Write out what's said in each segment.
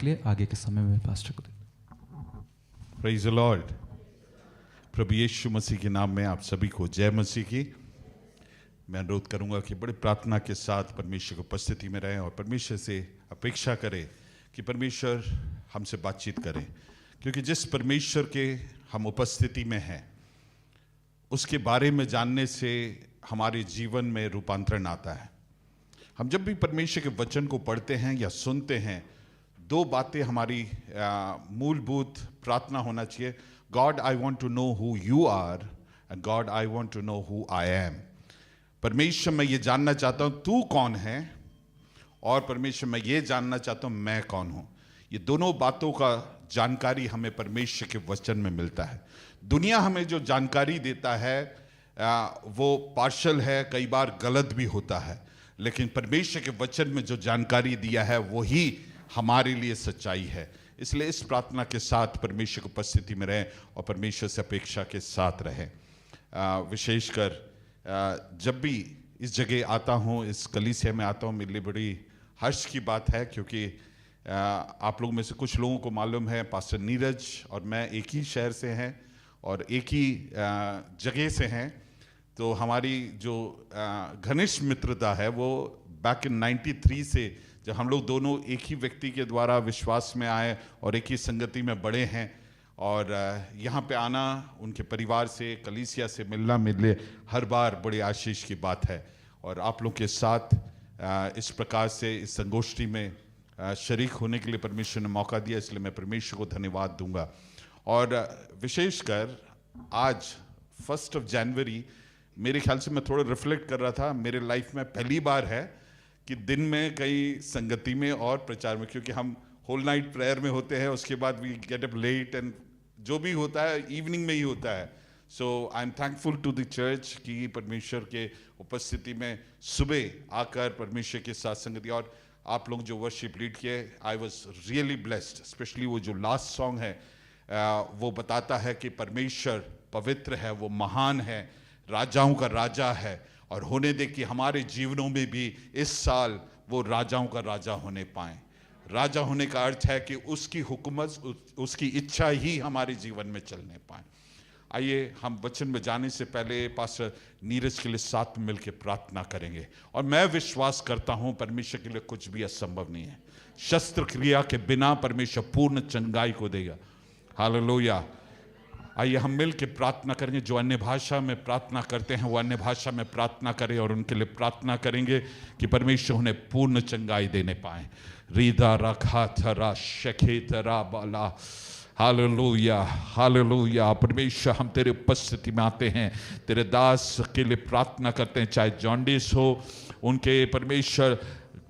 के लिए आगे के समय में पास्टर को देता हूं। Praise the Lord. प्रभु यीशु मसीह के नाम में आप सभी को जय मसीह की। मैं अनुरोध करूंगा कि बड़ी प्रार्थना के साथ परमेश्वर की उपस्थिति में रहें और परमेश्वर से अपेक्षा करें कि परमेश्वर हमसे बातचीत करें, क्योंकि जिस परमेश्वर के हम उपस्थिति में हैं उसके बारे में जानने से हमारे जीवन में रूपांतरण आता है। हम जब भी परमेश्वर के वचन को पढ़ते हैं या सुनते हैं, दो बातें हमारी मूलभूत प्रार्थना होना चाहिए। God, I want to know who you are, and God, I want to know who I am. परमेश्वर, मैं ये जानना चाहता हूँ तू कौन है, और परमेश्वर, मैं ये जानना चाहता हूँ मैं कौन हूँ। ये दोनों बातों का जानकारी हमें परमेश्वर के वचन में मिलता है। दुनिया हमें जो जानकारी देता है वो पार्शल है, कई बार गलत भी होता है, लेकिन परमेश्वर के वचन में जो जानकारी दिया है वही हमारे लिए सच्चाई है। इसलिए इस प्रार्थना के साथ परमेश्वर की उपस्थिति में रहें और परमेश्वर से अपेक्षा के साथ रहें। विशेषकर जब भी इस जगह आता हूँ, इस कलीसिया में आता हूँ, मेरे लिए बड़ी हर्ष की बात है, क्योंकि आप लोगों में से कुछ लोगों को मालूम है पास्टर नीरज और मैं एक ही शहर से हैं और एक ही जगह से हैं। तो हमारी जो घनिष्ठ मित्रता है वो बैक इन 93 से, जब हम लोग दोनों एक ही व्यक्ति के द्वारा विश्वास में आए और एक ही संगति में बड़े हैं, और यहाँ पे आना, उनके परिवार से, कलीसिया से मिलना मेरे लिए हर बार बड़ी आशीष की बात है। और आप लोग के साथ इस प्रकार से इस संगोष्ठी में शरीक होने के लिए परमेश्वर ने मौका दिया, इसलिए मैं परमेश्वर को धन्यवाद दूंगा। और विशेषकर आज 1 जनवरी, मेरे ख्याल से मैं थोड़ा रिफ्लेक्ट कर रहा था, मेरे लाइफ में पहली बार है कि दिन में कई संगति में और प्रचार में, क्योंकि हम होल नाइट प्रेयर में होते हैं, उसके बाद we get up late, and जो भी होता है इवनिंग में ही होता है। So I am thankful to the church कि परमेश्वर के उपस्थिति में सुबह आकर परमेश्वर के साथ संगति, और आप लोग जो वर्शिप लीड किए, I was really blessed. Specially वो जो लास्ट सॉन्ग है वो बताता है कि परमेश्वर पवित्र है, वो महान है, राजाओं का राजा है, और होने दे कि हमारे जीवनों में भी इस साल वो राजाओं का राजा होने पाए। राजा होने का अर्थ है कि उसकी हुकूमत, उसकी इच्छा ही हमारे जीवन में चलने पाए। आइए हम वचन में जाने से पहले पास्टर नीरज के लिए साथ में मिलकर प्रार्थना करेंगे। और मैं विश्वास करता हूं परमेश्वर के लिए कुछ भी असंभव नहीं है। शस्त्र क्रिया के बिना परमेश्वर पूर्ण चंगाई को देगा। हालेलुया। आइए हम मिल के प्रार्थना करेंगे। जो अन्य भाषा में प्रार्थना करते हैं वो अन्य भाषा में प्रार्थना करें, और उनके लिए प्रार्थना करेंगे कि परमेश्वर उन्हें पूर्ण चंगाई देने पाए। रीदा रखा थरा शखे तरा बाला। Hallelujah, hallelujah. परमेश्वर, हम तेरे उपस्थिति में आते हैं, तेरे दास के लिए प्रार्थना करते हैं, चाहे जॉन्डिस हो उनके, परमेश्वर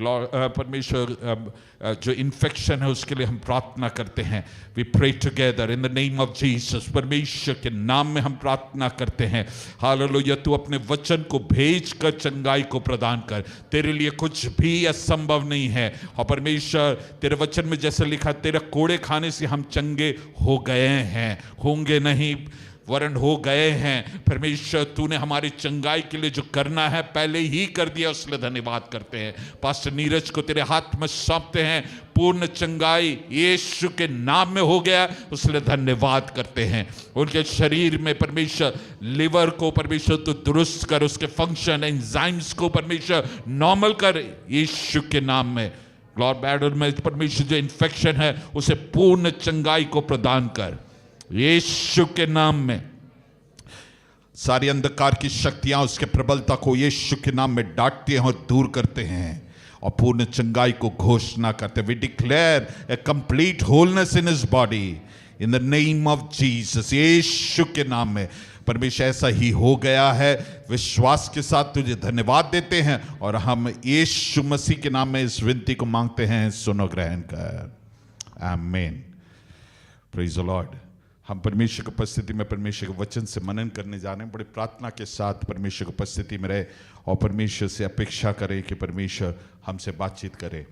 जो इन्फेक्शन है उसके लिए हम प्रार्थना करते हैं। We pray together in the name of Jesus. परमेश्वर के नाम में हम प्रार्थना करते हैं। हालेलुया। तू अपने वचन को भेज कर चंगाई को प्रदान कर। तेरे लिए कुछ भी असंभव नहीं है। और परमेश्वर, तेरे वचन में जैसे लिखा, तेरे कोड़े खाने से हम चंगे हो गए हैं, होंगे नहीं वरन हो गए हैं। परमेश्वर, तूने हमारी चंगाई के लिए जो करना है पहले ही कर दिया, उसके लिए धन्यवाद करते हैं। पास्टर नीरज को तेरे हाथ में सौंपते हैं। पूर्ण चंगाई यीशु के नाम में हो गया, उसके धन्यवाद करते हैं। उनके शरीर में परमेश्वर लिवर को परमेश्वर तू दुरुस्त कर, उसके फंक्शन एंजाइम्स को परमेश्वर नॉर्मल कर यीशु के नाम में। ग्लोर बैडर में परमेश्वर जो इन्फेक्शन है उसे पूर्ण चंगाई को प्रदान कर यीशु के नाम में। सारी अंधकार की शक्तियां, उसके प्रबलता को यीशु के नाम में डांटते हैं और दूर करते हैं, और पूर्ण चंगाई को घोषणा करते हैं। We declare a complete wholeness in his body in the name of Jesus. Yeshu के नाम में परमेश्वर ऐसा ही हो गया है। विश्वास के साथ तुझे धन्यवाद देते हैं, और हम यीशु मसीह के नाम में इस विनती को मांगते हैं, सुनो ग्रहण कर। आमीन। Praise the Lord. हम परमेश्वर की उपस्थिति में परमेश्वर के वचन से मनन करने जा रहे हैं। बड़ी प्रार्थना के साथ परमेश्वर की उपस्थिति में रहे और परमेश्वर से अपेक्षा करें कि परमेश्वर हमसे बातचीत करे।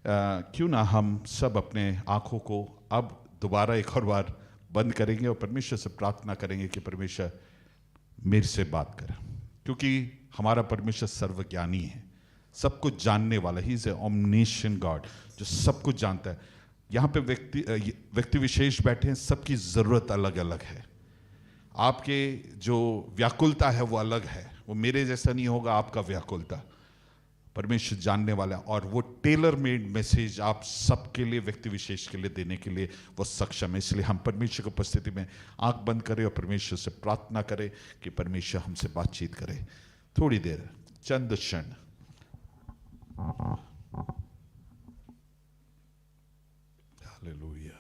क्यों ना हम सब अपने आँखों को अब दोबारा एक और बार बंद करेंगे और परमेश्वर से प्रार्थना करेंगे कि परमेश्वर मेरे से बात कर, क्योंकि हमारा परमेश्वर सर्वज्ञानी है, सब कुछ जानने वाला। ही इज ए ओमनिशिएंट गॉड, जो सब कुछ जानता है। यहाँ पे व्यक्ति विशेष बैठे हैं, सबकी ज़रूरत अलग अलग है। आपके जो व्याकुलता है वो अलग है, वो मेरे जैसा नहीं होगा आपका व्याकुलता। परमेश्वर जानने वाला है और वो टेलर मेड मैसेज आप सबके लिए, व्यक्ति विशेष के लिए देने के लिए वो सक्षम है। इसलिए हम परमेश्वर की उपस्थिति में आंख बंद करें और परमेश्वर से प्रार्थना करें कि परमेश्वर हमसे बातचीत करे। थोड़ी देर, चंद क्षण। हालेलुया।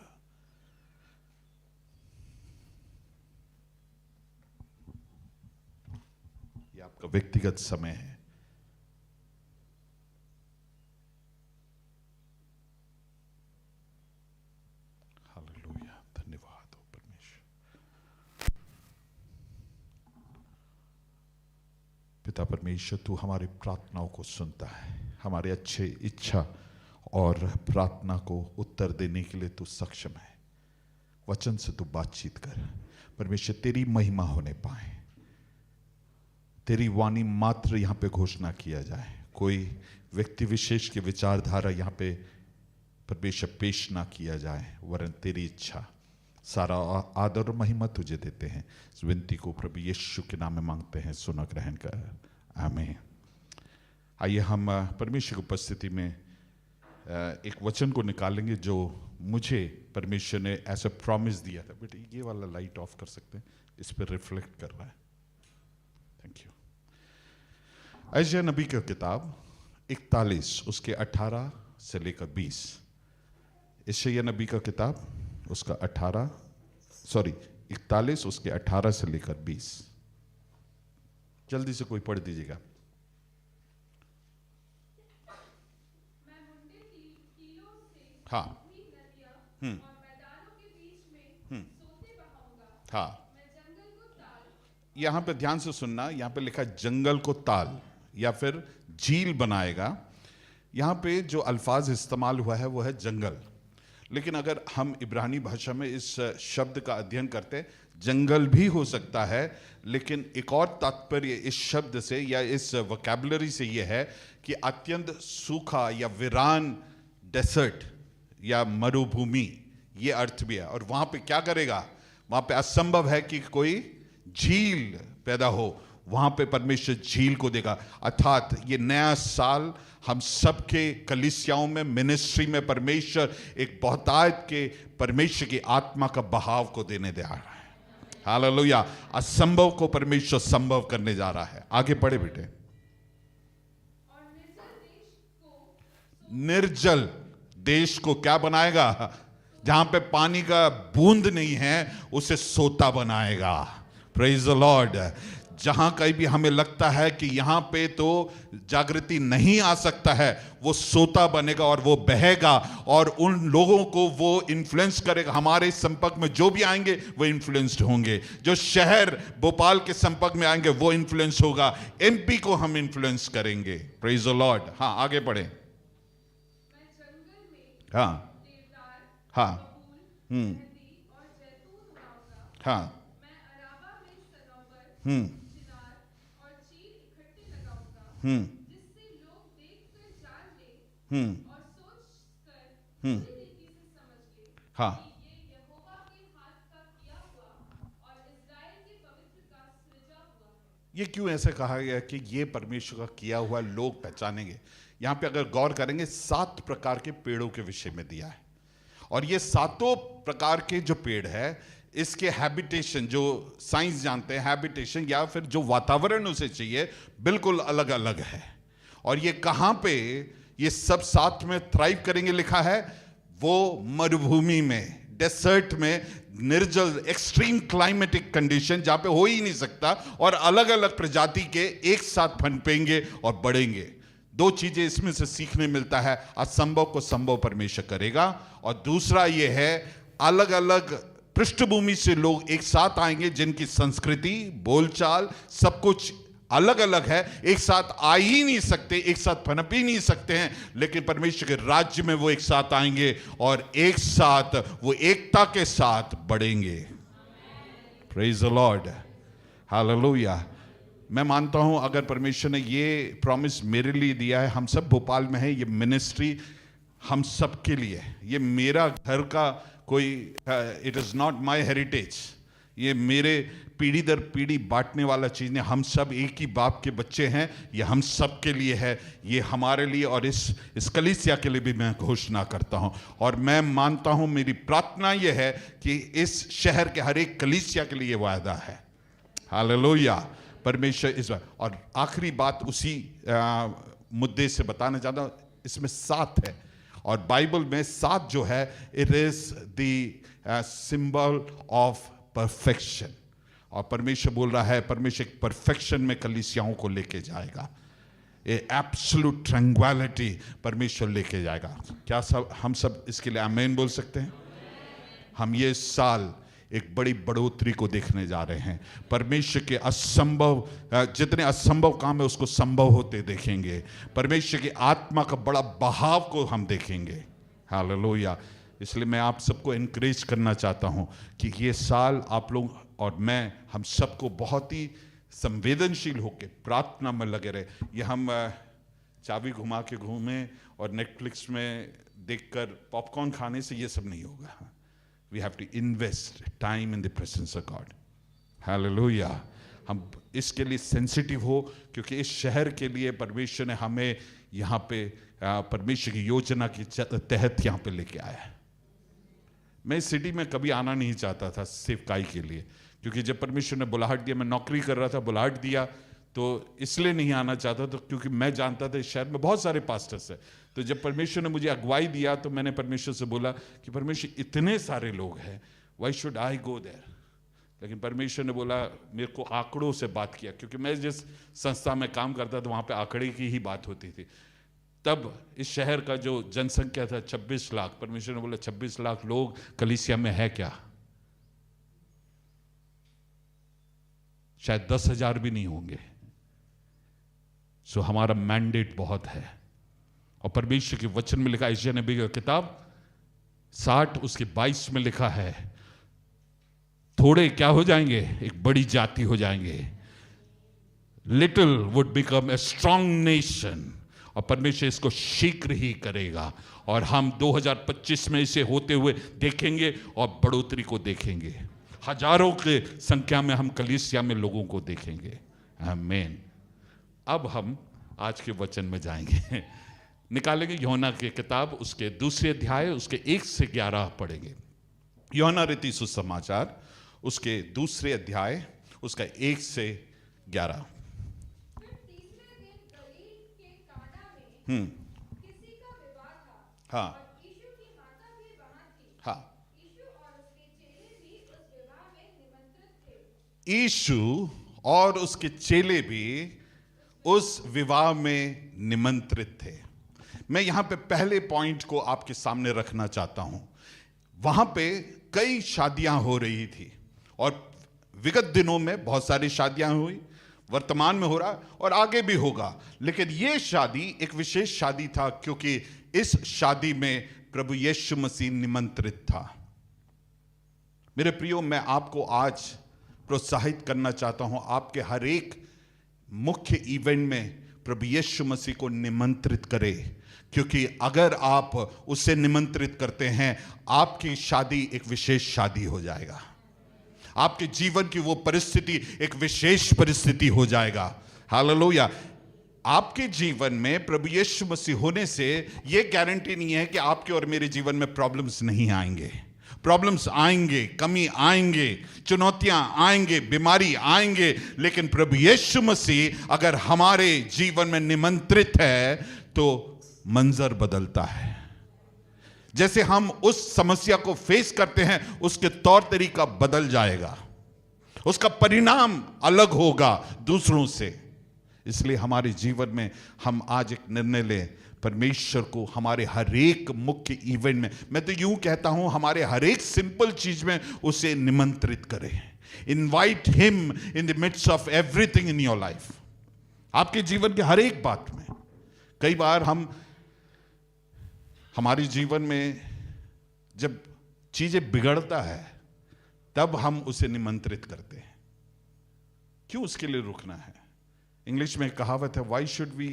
ये आपका व्यक्तिगत समय है। हालेलुया, धन्यवाद हो परमेश्वर। पिता परमेश्वर, तू हमारी प्रार्थनाओं को सुनता है। हमारे अच्छे इच्छा और प्रार्थना को उत्तर देने के लिए तू सक्षम है। वचन से तू बातचीत कर परमेश्वर, तेरी महिमा होने पाए, तेरी वाणी मात्र यहाँ पे घोषणा किया जाए। कोई व्यक्ति विशेष की विचारधारा यहाँ पे परमेश्वर पेश ना किया जाए, वरन तेरी इच्छा। सारा आदर और महिमा तुझे देते हैं। इस विनती को प्रभु यीशु के नाम में मांगते हैं, सुना ग्रहण कर, आमीन। आइए हम परमेश्वर की उपस्थिति में एक वचन को निकालेंगे जो मुझे परमेश्वर ने ऐसा प्रॉमिस दिया था। बेटे ये वाला लाइट ऑफ कर सकते हैं, इस पर रिफ्लेक्ट कर रहा है। Thank you. यशायाह नबी की किताब 41 उसके 18 से लेकर 20। यशायाह नबी का किताब उसका 41 उसके 18 से लेकर 20। जल्दी से कोई पढ़ दीजिएगा। हाँ। हाँ, यहां पे ध्यान से सुनना। यहां पे लिखा जंगल को ताल या फिर झील बनाएगा। यहां पे जो अल्फाज इस्तेमाल हुआ है वो है जंगल, लेकिन अगर हम इब्रानी भाषा में इस शब्द का अध्ययन करते हैं, जंगल भी हो सकता है, लेकिन एक और तात्पर्य इस शब्द से या इस वोकैबुलरी से यह है कि अत्यंत सूखा या वीरान, डेसर्ट या मरुभूमि, ये अर्थ भी है। और वहां पे क्या करेगा? वहां पे असंभव है कि कोई झील पैदा हो, वहां पे परमेश्वर झील को देगा। अर्थात ये नया साल हम सबके कलीसियाओं में, मिनिस्ट्री में परमेश्वर एक बहुतायत के परमेश्वर की आत्मा का बहाव को देने दे रहा है। हालेलुया। असंभव को परमेश्वर संभव करने जा रहा है। आगे पढ़े बेटे। निर्जल देश को क्या बनाएगा? जहां पे पानी का बूंद नहीं है उसे सोता बनाएगा। Praise the Lord. जहां कहीं भी हमें लगता है कि यहां पे तो जागृति नहीं आ सकता है, वो सोता बनेगा और वो बहेगा और उन लोगों को वो इन्फ्लुएंस करेगा। हमारे संपर्क में जो भी आएंगे वो इन्फ्लुएंस्ड होंगे। जो शहर भोपाल के संपर्क में आएंगे वो इन्फ्लुएंस होगा। एमपी को हम इन्फ्लुएंस करेंगे। Praise the Lord. हाँ, आगे बढ़े। हाँ हाँ हाँ जिससे लोग देखकर जान ले और सोचकर पूरी रीति से समझ ले हाँ कि ये यहोवा के हाथ का किया हुआ और इस्राएल के पवित्र का सृजा हुआ है। ये क्यों ऐसे कहा गया कि ये परमेश्वर का किया हुआ लोग पहचानेंगे? यहां पे अगर गौर करेंगे 7 प्रकार के पेड़ों के विषय में दिया है, और ये 7 प्रकार के जो पेड़ है इसके हैबिटेशन, जो साइंस जानते हैं हैबिटेशन या फिर जो वातावरण उसे चाहिए, बिल्कुल अलग अलग है। और ये कहां पे ये सब साथ में थ्राइव करेंगे लिखा है? वो मरुभूमि में, डेसर्ट में, निर्जल एक्सट्रीम क्लाइमेटिक कंडीशन जहां पे हो ही नहीं सकता, और अलग अलग प्रजाति के एक साथ पनपेंगे और बढ़ेंगे। 2 चीजें इसमें से सीखने मिलता है। असंभव को संभव परमेश्वर करेगा, और दूसरा ये है अलग अलग पृष्ठभूमि से लोग एक साथ आएंगे जिनकी संस्कृति, बोलचाल, सब कुछ अलग अलग है। एक साथ आ ही नहीं सकते, एक साथ पनप ही नहीं सकते हैं, लेकिन परमेश्वर के राज्य में वो एक साथ आएंगे और एक साथ वो एकता के साथ बढ़ेंगे। Praise the Lord. हालेलुया। मैं मानता हूं अगर परमेश्वर ने ये प्रॉमिस मेरे लिए दिया है, हम सब भोपाल में है, ये मिनिस्ट्री हम सब के लिए। ये मेरा घर का कोई, it is not my heritage, ये मेरे पीढ़ी दर पीढ़ी बांटने वाला चीज़ नहीं। हम सब एक ही बाप के बच्चे हैं, ये हम सब के लिए है, ये हमारे लिए और इस कलीसिया के लिए भी मैं घोषणा करता हूँ। और मैं मानता हूँ, मेरी प्रार्थना ये है कि इस शहर के हर एक कलीसिया के लिए वायदा है। हालेलुया, परमेश्वर इस बार। और आखिरी बात उसी मुद्दे से बताना चाहता हूँ, इसमें 7 है और बाइबल में 7 जो है, it is the symbol of perfection. और परमेश्वर बोल रहा है, परमेश्वर परफेक्शन में कलीसियाओं को लेके जाएगा, ए एब्सोल्यूट ट्रैंक्विलिटी परमेश्वर लेके जाएगा। क्या सब हम सब इसके लिए आमीन बोल सकते हैं? हम ये साल एक बड़ी बढ़ोतरी को देखने जा रहे हैं। परमेश्वर के असंभव, जितने असंभव काम है उसको संभव होते देखेंगे। परमेश्वर की आत्मा का बड़ा बहाव को हम देखेंगे। हालेलुया। इसलिए मैं आप सबको इनकरेज करना चाहता हूं कि ये साल आप लोग और मैं, हम सबको बहुत ही संवेदनशील होकर प्रार्थना में लगे रहे। ये हम चाबी घुमा के घूमें और नेटफ्लिक्स में देखकर पॉपकॉर्न खाने से ये सब नहीं होगा। We have to invest time in the presence of God. Hallelujah. हम इसके लिए सेंसिटिव हो, क्योंकि इस शहर के लिए परमेश्वर ने हमें यहाँ पे परमेश्वर की योजना के तहत यहाँ पे लेके आया है। मैं इस सिटी में कभी आना नहीं चाहता था सेवकाई के लिए, क्योंकि जब परमेश्वर ने बुलाहट दिया, मैं नौकरी कर रहा था, बुलाहट दिया तो इसलिए नहीं आना चाहता था क्योंकि मैं जानता था इस शहर में बहुत सारे पास्टर्स हैं। तो जब परमेश्वर ने मुझे अगुवाई दिया तो मैंने परमेश्वर से बोला कि परमेश्वर इतने सारे लोग हैं, why should I go there. लेकिन परमेश्वर ने बोला, मेरे को आंकड़ों से बात किया, क्योंकि मैं जिस संस्था में काम करता था वहाँ पे आंकड़े की ही बात होती थी। तब इस शहर का जो जनसंख्या था 26 लाख, परमेश्वर ने बोला 26 लाख लोग कलीसिया में है क्या? शायद 10,000 भी नहीं होंगे। सो हमारा मैंडेट बहुत है। और परमेश्वर के वचन में लिखा, यशायाह नबी की किताब 60 उसके 22 में लिखा है, थोड़े क्या हो जाएंगे? एक बड़ी जाति हो जाएंगे। Little would become a strong nation. और परमेश्वर इसको शीघ्र ही करेगा और हम 2025 में इसे होते हुए देखेंगे और बढ़ोतरी को देखेंगे। हजारों के संख्या में हम कलीसिया में लोगों को देखेंगे। आमीन। अब हम आज के वचन में जाएंगे, निकालेंगे यूहन्ना की किताब, उसके 2 अध्याय, उसके 1 से 11 पढ़ेंगे। यूहन्ना रचित सुसमाचार उसके 2 अध्याय, उसका 1 से 11। फिर तीसरे दिन गलील के काना में किसी का विवाह था। हाँ। और यीशु की माता भी वहां थी। हाँ। यीशु और उसके चेले भी उस विवाह में निमंत्रित थे। यीशु और उसके चेले भी उस विवाह में निमंत्रित थे। मैं यहां पे पहले पॉइंट को आपके सामने रखना चाहता हूं। वहां पे कई शादियां हो रही थी और विगत दिनों में बहुत सारी शादियां हुई, वर्तमान में हो रहा और आगे भी होगा। लेकिन यह शादी एक विशेष शादी था, क्योंकि इस शादी में प्रभु यीशु मसीह निमंत्रित था। मेरे प्रियो, मैं आपको आज प्रोत्साहित करना चाहता हूं, आपके हर एक मुख्य इवेंट में प्रभु यीशु मसीह को निमंत्रित करें, क्योंकि अगर आप उसे निमंत्रित करते हैं, आपकी शादी एक विशेष शादी हो जाएगा। आपके जीवन की वो परिस्थिति एक विशेष परिस्थिति हो जाएगा। हालेलुया। आपके जीवन में प्रभु यीशु मसीह होने से यह गारंटी नहीं है कि आपके और मेरे जीवन में प्रॉब्लम्स नहीं आएंगे। प्रॉब्लम्स आएंगे, कमी आएंगे, चुनौतियां आएंगे, बीमारी आएंगे, लेकिन प्रभु यीशु मसीह अगर हमारे जीवन में निमंत्रित है तो मंजर बदलता है। जैसे हम उस समस्या को फेस करते हैं, उसके तौर तरीका बदल जाएगा, उसका परिणाम अलग होगा दूसरों से। इसलिए हमारे जीवन में हम आज एक निर्णय लें, परमेश्वर को हमारे हर एक मुख्य इवेंट में, मैं तो यूं कहता हूं हमारे हर एक सिंपल चीज में उसे निमंत्रित करें। Invite him in the midst of everything in your life. आपके जीवन के हर एक बात में। कई बार हमारे जीवन में जब चीजें बिगड़ता है तब हम उसे निमंत्रित करते हैं। क्यों उसके लिए रुकना है? इंग्लिश में कहावत है, why should we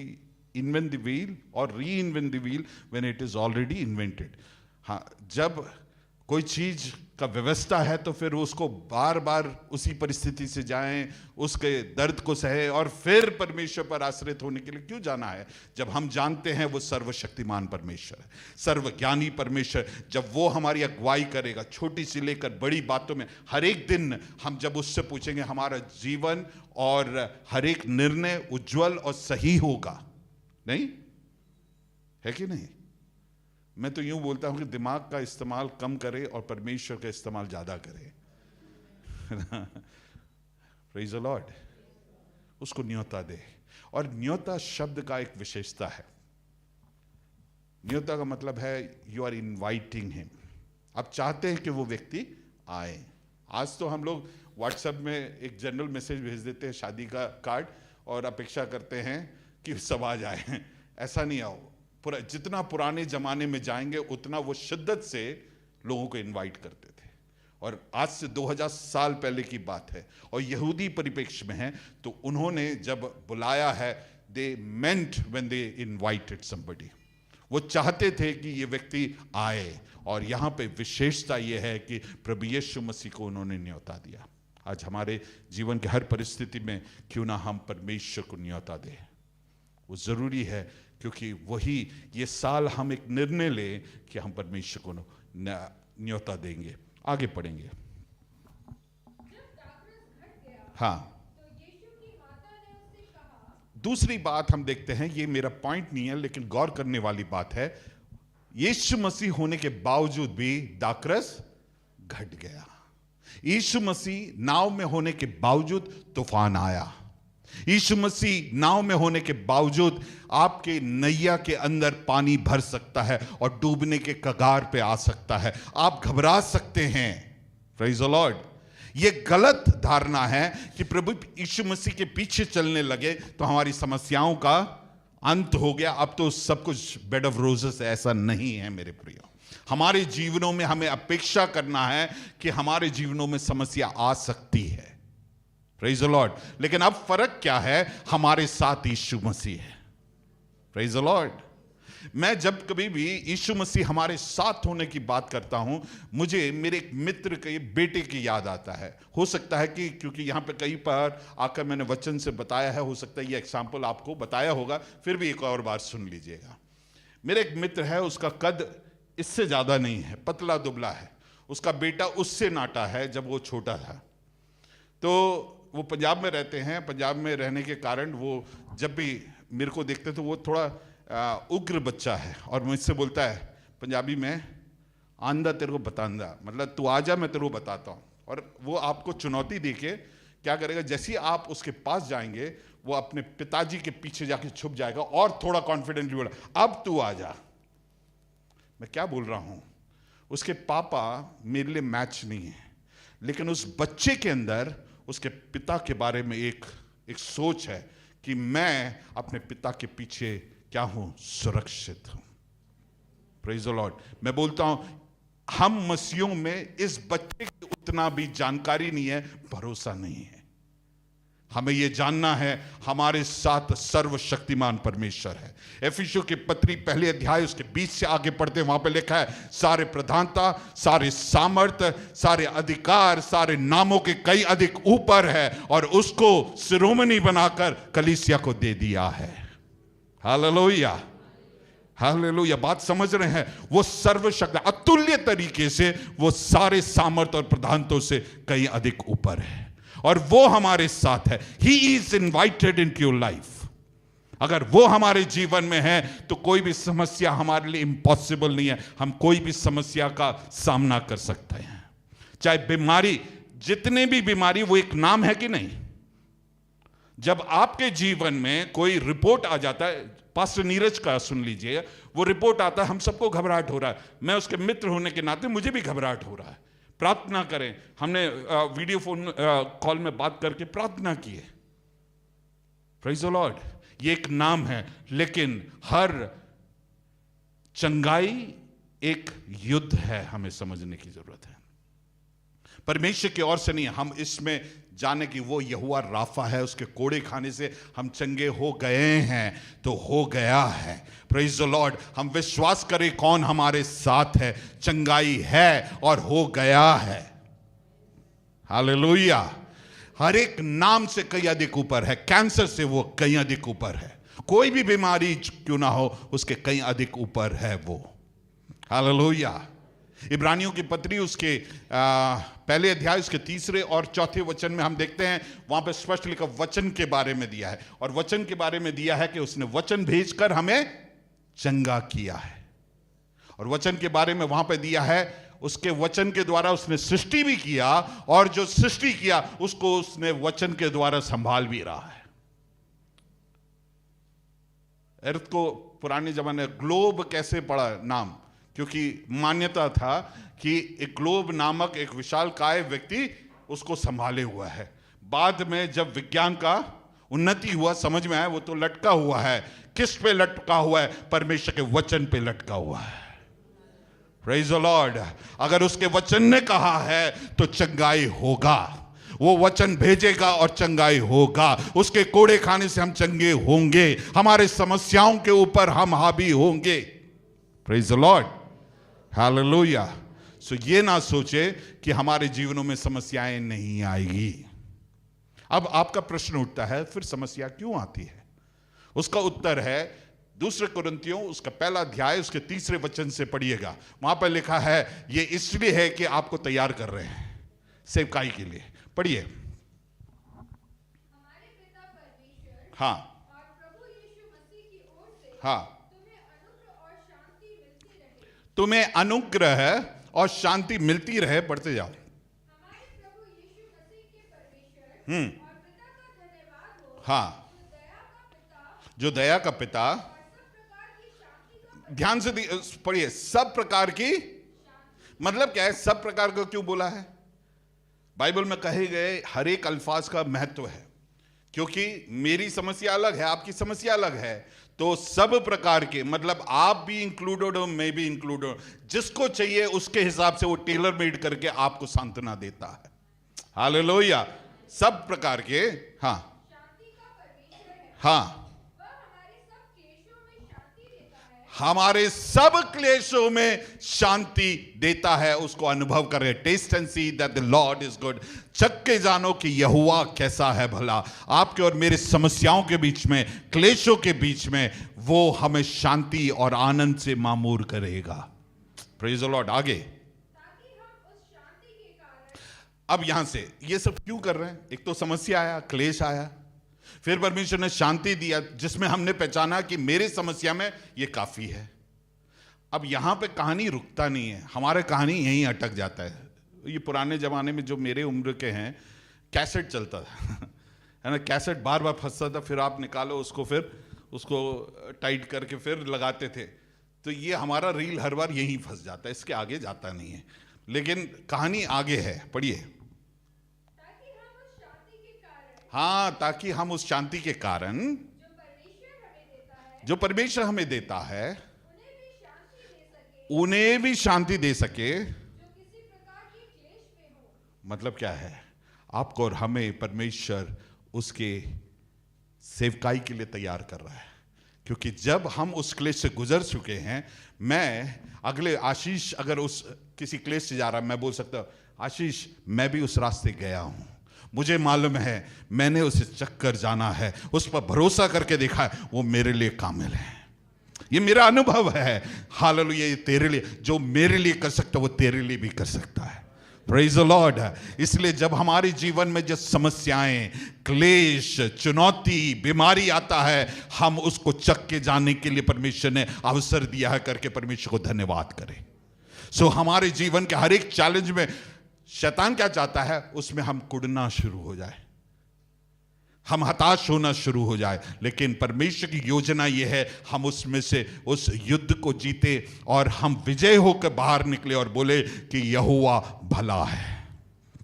invent the wheel और reinvent the wheel when it is already invented. हाँ, जब कोई चीज का व्यवस्था है तो फिर उसको बार बार उसी परिस्थिति से जाएं, उसके दर्द को सहे और फिर परमेश्वर पर आश्रित होने के लिए क्यों जाना है, जब हम जानते हैं वो सर्वशक्तिमान परमेश्वर है, सर्वज्ञानी परमेश्वर। जब वो हमारी अगुवाई करेगा छोटी सी लेकर बड़ी बातों में, हर एक दिन हम जब उससे पूछेंगे, हमारा जीवन और हर एक निर्णय उज्जवल और सही होगा। नहीं है कि नहीं? मैं तो यूं बोलता हूं कि दिमाग का इस्तेमाल कम करे और परमेश्वर का इस्तेमाल ज्यादा करे। Praise the Lord. उसको न्योता दे। और न्योता शब्द का एक विशेषता है। न्योता का मतलब है यू आर इनवाइटिंग हिम। आप चाहते हैं कि वो व्यक्ति आए। आज तो हम लोग व्हाट्सएप में एक जनरल मैसेज भेज देते हैं, शादी का कार्ड, और अपेक्षा करते हैं कि सब आ जाए। ऐसा नहीं आओ। जितना पुराने जमाने में जाएंगे उतना वो शिद्दत से लोगों को इनवाइट करते थे। और आज से 2000 साल पहले की बात है और यहूदी परिप्रेक्ष्य में है, तो उन्होंने जब बुलाया है, they meant when they invited somebody. वो चाहते थे कि ये व्यक्ति आए। और यहाँ पे विशेषता ये है कि प्रभु यीशु मसीह को उन्होंने न्योता दिया। आज हमारे जीवन के हर परिस्थिति में क्यों ना हम परमेश्वर को न्योता दें, वो जरूरी है, क्योंकि वही ये साल हम एक निर्णय लें कि हम परमेश्वर को न्योता देंगे। आगे पढ़ेंगे। जब दाखरस घट गया, हाँ, तो यीशु की माता ने उससे कहा। दूसरी बात हम देखते हैं, ये मेरा पॉइंट नहीं है लेकिन गौर करने वाली बात है। यीशु मसीह होने के बावजूद भी दाखरस घट गया। यीशु मसीह नाव में होने के बावजूद तूफान आया। यीशु मसीह नाव में होने के बावजूद आपके नैया के अंदर पानी भर सकता है और डूबने के कगार पे आ सकता है। आप घबरा सकते हैं। Praise the Lord. ये गलत धारणा है कि प्रभु यीशु मसीह के पीछे चलने लगे तो हमारी समस्याओं का अंत हो गया, अब तो सब कुछ बेड ऑफ रोजेस। ऐसा नहीं है मेरे प्रियो। हमारे जीवनों में हमें अपेक्षा करना है कि हमारे जीवनों में समस्या आ सकती है। Praise the Lord. लेकिन अब फर्क क्या है, हमारे साथ यीशु मसीह है। Praise the Lord. मैं जब कभी भी यीशु मसीह हमारे साथ होने की बात करता हूं, मुझे मेरे एक मित्र के बेटे की याद आता है। हो सकता है कि क्योंकि यहां पे कई बार आकर मैंने वचन से बताया है, हो सकता है ये एग्जाम्पल आपको बताया होगा, फिर भी एक और बार सुन लीजिएगा। मेरे एक मित्र है, उसका कद इससे ज्यादा नहीं है, पतला दुबला है। उसका बेटा उससे नाटा है जब वो छोटा था। तो वो पंजाब में रहते हैं। पंजाब में रहने के कारण वो जब भी मेरे को देखते तो वो थोड़ा उग्र बच्चा है और मुझसे बोलता है पंजाबी में, आंदा तेरे को बतांदा, मतलब तू आ जा मैं तेरे को बताता हूँ। और वो आपको चुनौती देके क्या करेगा, जैसे ही आप उसके पास जाएंगे वो अपने पिताजी के पीछे जाके छुप जाएगा और थोड़ा कॉन्फिडेंटली बोला, अब तू आ जा। मैं क्या बोल रहा हूँ, उसके पापा मेरे लिए मैच नहीं है, लेकिन उस बच्चे के अंदर उसके पिता के बारे में एक सोच है कि मैं अपने पिता के पीछे क्या हूं, सुरक्षित हूं। Praise the Lord. मैं बोलता हूं हम मसीहों में इस बच्चे की उतना भी जानकारी नहीं है, भरोसा नहीं है। हमें यह जानना है हमारे साथ सर्वशक्तिमान परमेश्वर है। एफिसियों की पत्री पहले अध्याय उसके 20 से आगे पढ़ते वहां पे लिखा है, सारे प्रधानता, सारे सामर्थ्य, सारे अधिकार, सारे नामों के कई अधिक ऊपर है और उसको शिरोमणि बनाकर कलीसिया को दे दिया है। Hallelujah, hallelujah. बात समझ रहे हैं? वो सर्वशक्ति अतुल्य तरीके से वो सारे सामर्थ्य और प्रधानतों से कई अधिक ऊपर है और वो हमारे साथ है। He is invited into your life। अगर वो हमारे जीवन में है तो कोई भी समस्या हमारे लिए इम्पॉसिबल नहीं है। हम कोई भी समस्या का सामना कर सकते हैं। चाहे बीमारी, जितने भी बीमारी, वो एक नाम है कि नहीं? जब आपके जीवन में कोई रिपोर्ट आ जाता है, पास्टर नीरज का सुन लीजिए, वो रिपोर्ट आता है, हम सबको घबराहट हो रहा है। मैं उसके मित्र होने के नाते मुझे भी घबराहट हो रहा है। प्रार्थना करें। हमने वीडियो फोन कॉल में बात करके प्रार्थना की है। Praise the Lord. ये एक नाम है, लेकिन हर चंगाई एक युद्ध है, हमें समझने की जरूरत है। परमेश्वर की ओर से नहीं, हम इसमें जाने कि वो यहोवा राफा है, उसके कोड़े खाने से हम चंगे हो गए हैं, तो हो गया है। Praise the Lord. हम विश्वास करें कौन हमारे साथ है, चंगाई है और हो गया है। हालेलुया। हर एक नाम से कहीं अधिक ऊपर है, कैंसर से वो कहीं अधिक ऊपर है, कोई भी बीमारी क्यों ना हो उसके कहीं अधिक ऊपर है वो। हालेलुया। इब्रानियों की पत्री उसके पहले अध्याय उसके 3 और 4 वचन में हम देखते हैं, वहां पे स्पष्ट लिखा वचन के बारे में दिया है, और वचन के बारे में दिया है कि उसने वचन भेजकर हमें चंगा किया है। और वचन के बारे में वहां पे दिया है, उसके वचन के द्वारा उसने सृष्टि भी किया, और जो सृष्टि किया उसको उसने वचन के द्वारा संभाल भी रहा है। अर्थ को पुराने जमाने ग्लोब कैसे पड़ा नाम, क्योंकि मान्यता था कि एक ग्लोब नामक एक विशालकाय व्यक्ति उसको संभाले हुआ है। बाद में जब विज्ञान का उन्नति हुआ, समझ में आया वो तो लटका हुआ है। किस पे लटका हुआ है? परमेश्वर के वचन पे लटका हुआ है। Praise the Lord. अगर उसके वचन ने कहा है तो चंगाई होगा, वो वचन भेजेगा और चंगाई होगा। उसके कोड़े खाने से हम चंगे होंगे, हमारे समस्याओं के ऊपर हम हावी होंगे। Praise the Lord. हालेलुया। सो ये ना सोचे कि हमारे जीवनों में समस्याएं नहीं आएगी। अब आपका प्रश्न उठता है, फिर समस्या क्यों आती है? उसका उत्तर है 2 कुरिन्थियों उसका 1 अध्याय उसके 3 वचन से पढ़िएगा। वहां पर लिखा है, ये इसलिए है कि आपको तैयार कर रहे हैं सेवकाई के लिए। पढ़िए। हमारे पिता परमेश्वर हाँ और प्रभु यीशु मसीह की ओर से हाँ। तुम्हें अनुग्रह और शांति मिलती रहे। तुम्हें अनुग्रह और शांति मिलती रहे। बढ़ते जाओ। हमारे प्रभु यीशु मसीह के परमेश्वर और पिता का धन्यवाद हो, हाँ। जो दया का पिता जो दया का पिता, और सब प्रकार की शांति का ध्यान से पढ़िए, सब प्रकार की, मतलब क्या है? सब प्रकार का क्यों बोला है? बाइबल में कहे गए हर एक अल्फाज का महत्व है, क्योंकि मेरी समस्या अलग है, आपकी समस्या अलग है, तो सब प्रकार के मतलब आप भी इंक्लूडेड हो, मैं भी इंक्लूडेड हूं। जिसको चाहिए उसके हिसाब से वो टेलर मेड करके आपको सांत्वना देता है। हालेलुया। सब प्रकार के, हाँ शांति का परमेश्वर है। हाँ, वह हमारे सब क्लेशों में शांति देता है। हमारे सब क्लेशों में शांति देता है। उसको अनुभव करें। Taste and see that the Lord is good. चख के जानो कि यहोवा कैसा है भला। आपके और मेरे समस्याओं के बीच में, क्लेशों के बीच में वो हमें शांति और आनंद से मामूर करेगा। Praise the Lord. आगे, ताकि हम उस शांति के कारण अब यहां से ये सब क्यों कर रहे हैं? एक तो समस्या आया, क्लेश आया, फिर परमेश्वर ने शांति दिया, जिसमें हमने पहचाना कि मेरे समस्या में ये काफी है। अब यहां पे कहानी रुकता नहीं है, हमारे कहानी यहीं अटक जाता है। ये पुराने जमाने में जो मेरे उम्र के हैं, कैसेट चलता था है ना, कैसेट बार बार फंसता था, फिर आप निकालो उसको, फिर उसको टाइट करके फिर लगाते थे। तो ये हमारा रील हर बार यहीं फंस जाता है, इसके आगे जाता नहीं है। लेकिन कहानी आगे है, पढ़िए। ताकि हम उस शांति के कारण हाँ, ताकि हम उस शांति के कारण जो परमेश्वर हमें देता है उन्हें भी शांति दे सके, उन्हें भी शांति दे सके। जो किसी प्रकार की क्लेश में हो। मतलब क्या है? आपको और हमें परमेश्वर उसके सेवकाई के लिए तैयार कर रहा है, क्योंकि जब हम उस क्लेश से गुजर चुके हैं, मैं अगले आशीष अगर उस किसी क्लेश से जा रहा है, मैं बोल सकता हूं, आशीष मैं भी उस रास्ते गया हूं, मुझे मालूम है, मैंने उसे चक्कर जाना है, उस पर भरोसा करके देखा है, वो मेरे लिए कामिल है। ये मेरा अनुभव है। हालेलुया। ये तेरे लिए, जो मेरे लिए कर सकता है वो तेरे लिए भी कर सकता है। Praise the Lord. इसलिए जब हमारे जीवन में जो समस्याएं, क्लेश, चुनौती, बीमारी आता है, हम उसको चख के जाने के लिए परमेश्वर ने अवसर दिया है करके परमेश्वर को धन्यवाद करें। सो हमारे जीवन के हर एक चैलेंज में शैतान क्या चाहता है? उसमें हम कुड़ना शुरू हो जाए, हम हताश होना शुरू हो जाए। लेकिन परमेश्वर की योजना यह है, हम उसमें से उस युद्ध को जीते और हम विजय होकर बाहर निकले और बोले कि यहोवा भला है।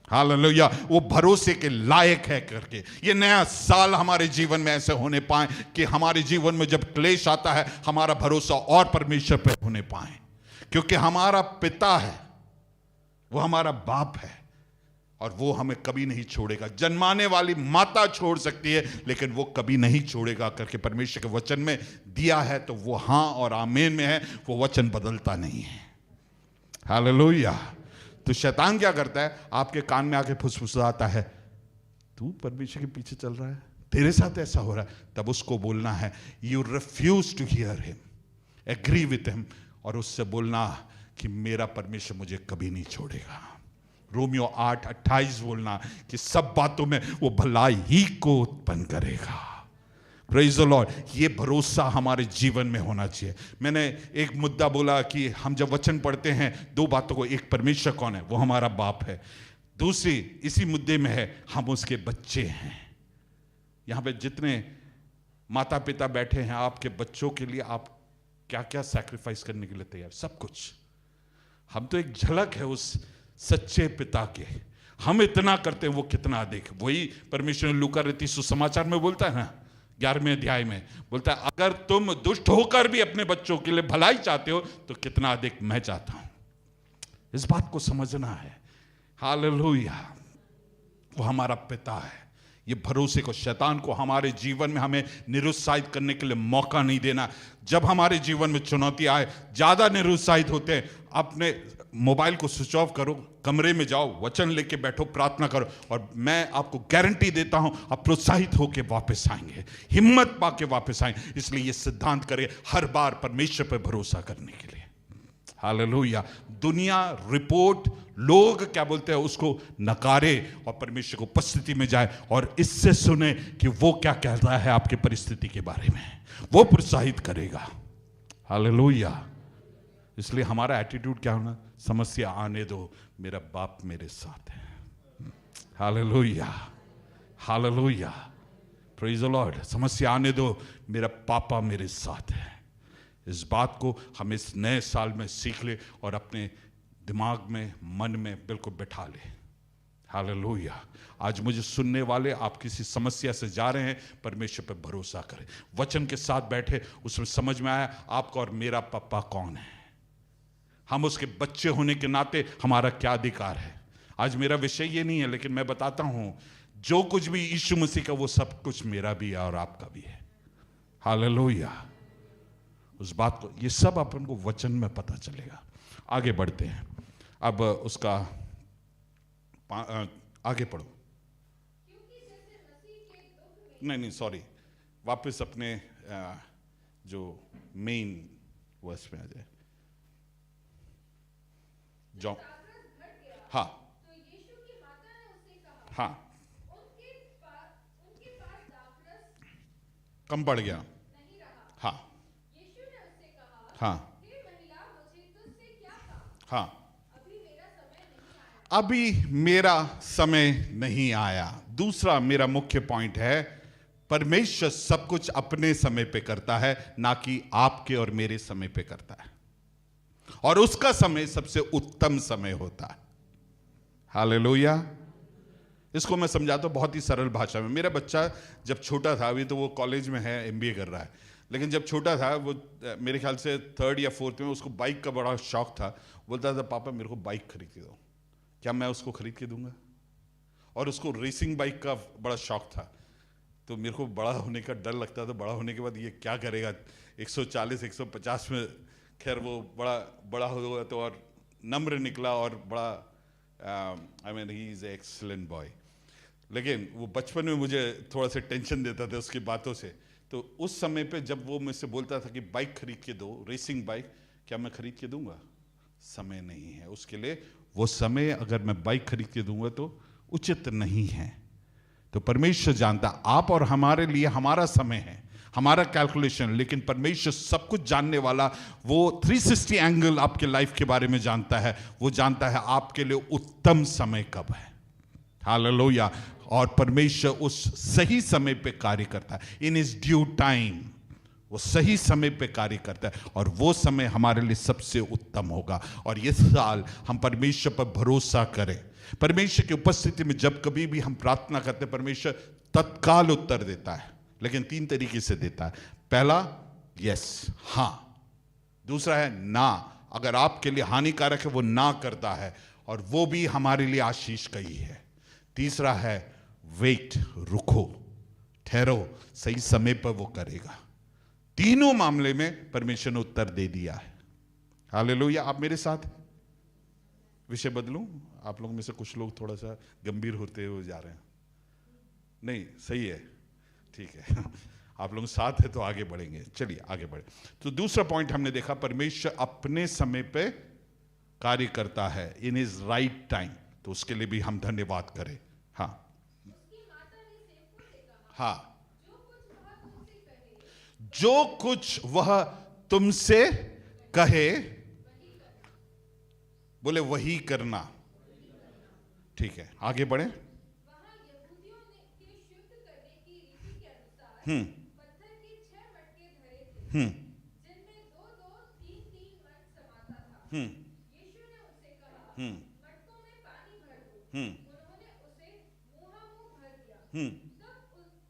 हालेलुया। वो भरोसे के लायक है करके ये नया साल हमारे जीवन में ऐसे होने पाए कि हमारे जीवन में जब क्लेश आता है, हमारा भरोसा और परमेश्वर पर होने पाए, क्योंकि हमारा पिता है, वो हमारा बाप है, और वो हमें कभी नहीं छोड़ेगा। जन्माने वाली माता छोड़ सकती है लेकिन वो कभी नहीं छोड़ेगा करके परमेश्वर के वचन में दिया है, तो वो हाँ और आमीन में है। वो वचन बदलता नहीं है। हालेलुया। तो शैतान क्या करता है, आपके कान में आके फुसफुसाता है, तू परमेश्वर के पीछे चल रहा है, तेरे साथ ऐसा हो रहा है। तब उसको बोलना है, you refuse to hear him, agree with him, और उससे बोलना कि मेरा परमेश्वर मुझे कभी नहीं छोड़ेगा। रोमियो 8:28 बोलना कि सब बातों में वो भलाई ही को उत्पन्न करेगा। Praise the Lord. ये भरोसा हमारे जीवन में होना चाहिए। मैंने एक मुद्दा बोला कि हम जब वचन पढ़ते हैं दो बातों को, एक परमेश्वर कौन है, वो हमारा बाप है। दूसरी इसी मुद्दे में है, हम उसके बच्चे हैं। यहां पे जितने माता पिता बैठे हैं, आपके बच्चों के लिए आप क्या क्या सैक्रिफाइस करने के लिए तैयार, सब कुछ। हम तो एक झलक है उस सच्चे पिता के। हम इतना करते हैं, वो कितना अधिक। वही परमेश्वर ने लूका रीति सुसमाचार में बोलता है ना, 11वें अध्याय में बोलता है, अगर तुम दुष्ट होकर भी अपने बच्चों के लिए भलाई चाहते हो तो कितना अधिक मैं चाहता हूं। इस बात को समझना है। हालेलुया। वो हमारा पिता है। ये भरोसे को, शैतान को हमारे जीवन में हमें निरुत्साहित करने के लिए मौका नहीं देना। जब हमारे जीवन में चुनौती आए, ज्यादा निरुत्साहित होते हैं, अपने मोबाइल को स्विच ऑफ करो, कमरे में जाओ, वचन लेके बैठो, प्रार्थना करो, और मैं आपको गारंटी देता हूं आप प्रोत्साहित होकर वापस आएंगे, हिम्मत पाके वापस आएंगे। इसलिए ये सिद्धांत करें हर बार परमेश्वर पर भरोसा करने के लिए। हालेलुया। दुनिया, रिपोर्ट, लोग क्या बोलते हैं उसको नकारे, और परमेश्वर को उपस्थिति में जाए और इससे सुने कि वो क्या कहता है आपकी परिस्थिति के बारे में। वो प्रोत्साहित करेगा। हालेलुया। इसलिए हमारा एटीट्यूड क्या होना, समस्या आने दो, मेरा बाप मेरे साथ है। Hallelujah, hallelujah, praise the Lord. समस्या आने दो, मेरा पापा मेरे साथ है। इस बात को हम इस नए साल में सीख ले और अपने दिमाग में, मन में बिल्कुल बिठा ले। हालेलुया। आज मुझे सुनने वाले, आप किसी समस्या से जा रहे हैं, परमेश्वर पर भरोसा करें। वचन के साथ बैठे, उसमें समझ में आया आपका और मेरा पापा कौन है, हम उसके बच्चे होने के नाते हमारा क्या अधिकार है। आज मेरा विषय ये नहीं है, लेकिन मैं बताता हूं जो कुछ भी यीशु मसीह का, वो सब कुछ मेरा भी है और आपका भी है। हालेलुया। उस बात को, ये सब अपन को वचन में पता चलेगा। आगे बढ़ते हैं। अब उसका आगे पढ़ो। नहीं सॉरी, वापस अपने जो मेन वर्स में आ जाए। जो हाँ तो यीशु की माता ने उससे कहा, हाँ उनके पास दाखरस कम पड़ गया नहीं रहा। हाँ यीशु ने उससे कहा, हाँ हे महिला, मुझे तुझसे क्या काम? हाँ अभी मेरा समय नहीं आया। अभी मेरा समय नहीं आया। दूसरा मेरा मुख्य पॉइंट है, परमेश्वर सब कुछ अपने समय पे करता है, ना कि आपके और मेरे समय पे करता है, और उसका समय सबसे उत्तम समय होता है। हालेलुया। इसको मैं समझाता हूं बहुत ही सरल भाषा में। मेरा बच्चा जब छोटा था, अभी तो वो कॉलेज में है, MBA कर रहा है, लेकिन जब छोटा था वो मेरे ख्याल से 3rd या 4th में, उसको बाइक का बड़ा शौक था। बोलता था, पापा मेरे को बाइक खरीद के दो। क्या मैं उसको खरीद के दूंगा? और उसको रेसिंग बाइक का बड़ा शौक था। तो मेरे को बड़ा होने का डर लगता था, बड़ा होने के बाद ये क्या करेगा 140-150 में। खैर वो बड़ा हो गया तो, और नम्र निकला, और बड़ा I mean he is a excellent boy. लेकिन वो बचपन में मुझे थोड़ा सा टेंशन देता था उसकी बातों से। तो उस समय पे जब वो मुझसे बोलता था कि बाइक खरीद के दो, रेसिंग बाइक, क्या मैं खरीद के दूंगा? समय नहीं है उसके लिए। वो समय अगर मैं बाइक खरीद के दूंगा तो उचित नहीं है। तो परमेश्वर जानता, आप और हमारे लिए हमारा समय है, हमारा कैलकुलेशन, लेकिन परमेश्वर सब कुछ जानने वाला, वो 360 एंगल आपके लाइफ के बारे में जानता है। वो जानता है आपके लिए उत्तम समय कब है। हालेलुया। और परमेश्वर उस सही समय पे कार्य करता है। इन इज ड्यू टाइम, वो सही समय पे कार्य करता है, और वो समय हमारे लिए सबसे उत्तम होगा। और इस साल हम परमेश्वर पर भरोसा करें। परमेश्वर की उपस्थिति में जब कभी भी हम प्रार्थना करते हैं, परमेश्वर तत्काल उत्तर देता है, लेकिन 3 तरीके से देता है। पहला यस, हाँ। दूसरा है ना, अगर आपके लिए हानिकारक है वो ना करता है। और वो भी हमारे लिए आशीष का ही है। तीसरा है वेट, रुको, ठहरो, सही समय पर वो करेगा। तीनों मामले में परमेश्वर ने उत्तर दे दिया है। हालेलुया। आप मेरे साथ हैं? विषय बदलूं? आप लोगों में से कुछ लोग थोड़ा सा गंभीर होते हुए जा रहे हैं। नहीं, सही है, ठीक है। आप लोग साथ है तो आगे बढ़ेंगे। चलिए आगे बढ़े। तो दूसरा पॉइंट हमने देखा, परमेश्वर अपने समय पे कार्य करता है, इन हिज राइट टाइम। तो उसके लिए भी हम धन्यवाद करें। हाँ हाँ, जो कुछ वह तुमसे कहे, बोले वही करना। ठीक है, आगे बढ़े। वहाँ यहूदियों के शुद्ध करने की रीति के अनुसार पत्थर के 6 मटके धरे थे, जिनमें 2-2, 3-3 मन समाता था। यीशु ने उनसे कहा, मटकों में पानी भर दो। उन्होंने उसे मुंहामुंह भर दिया। तब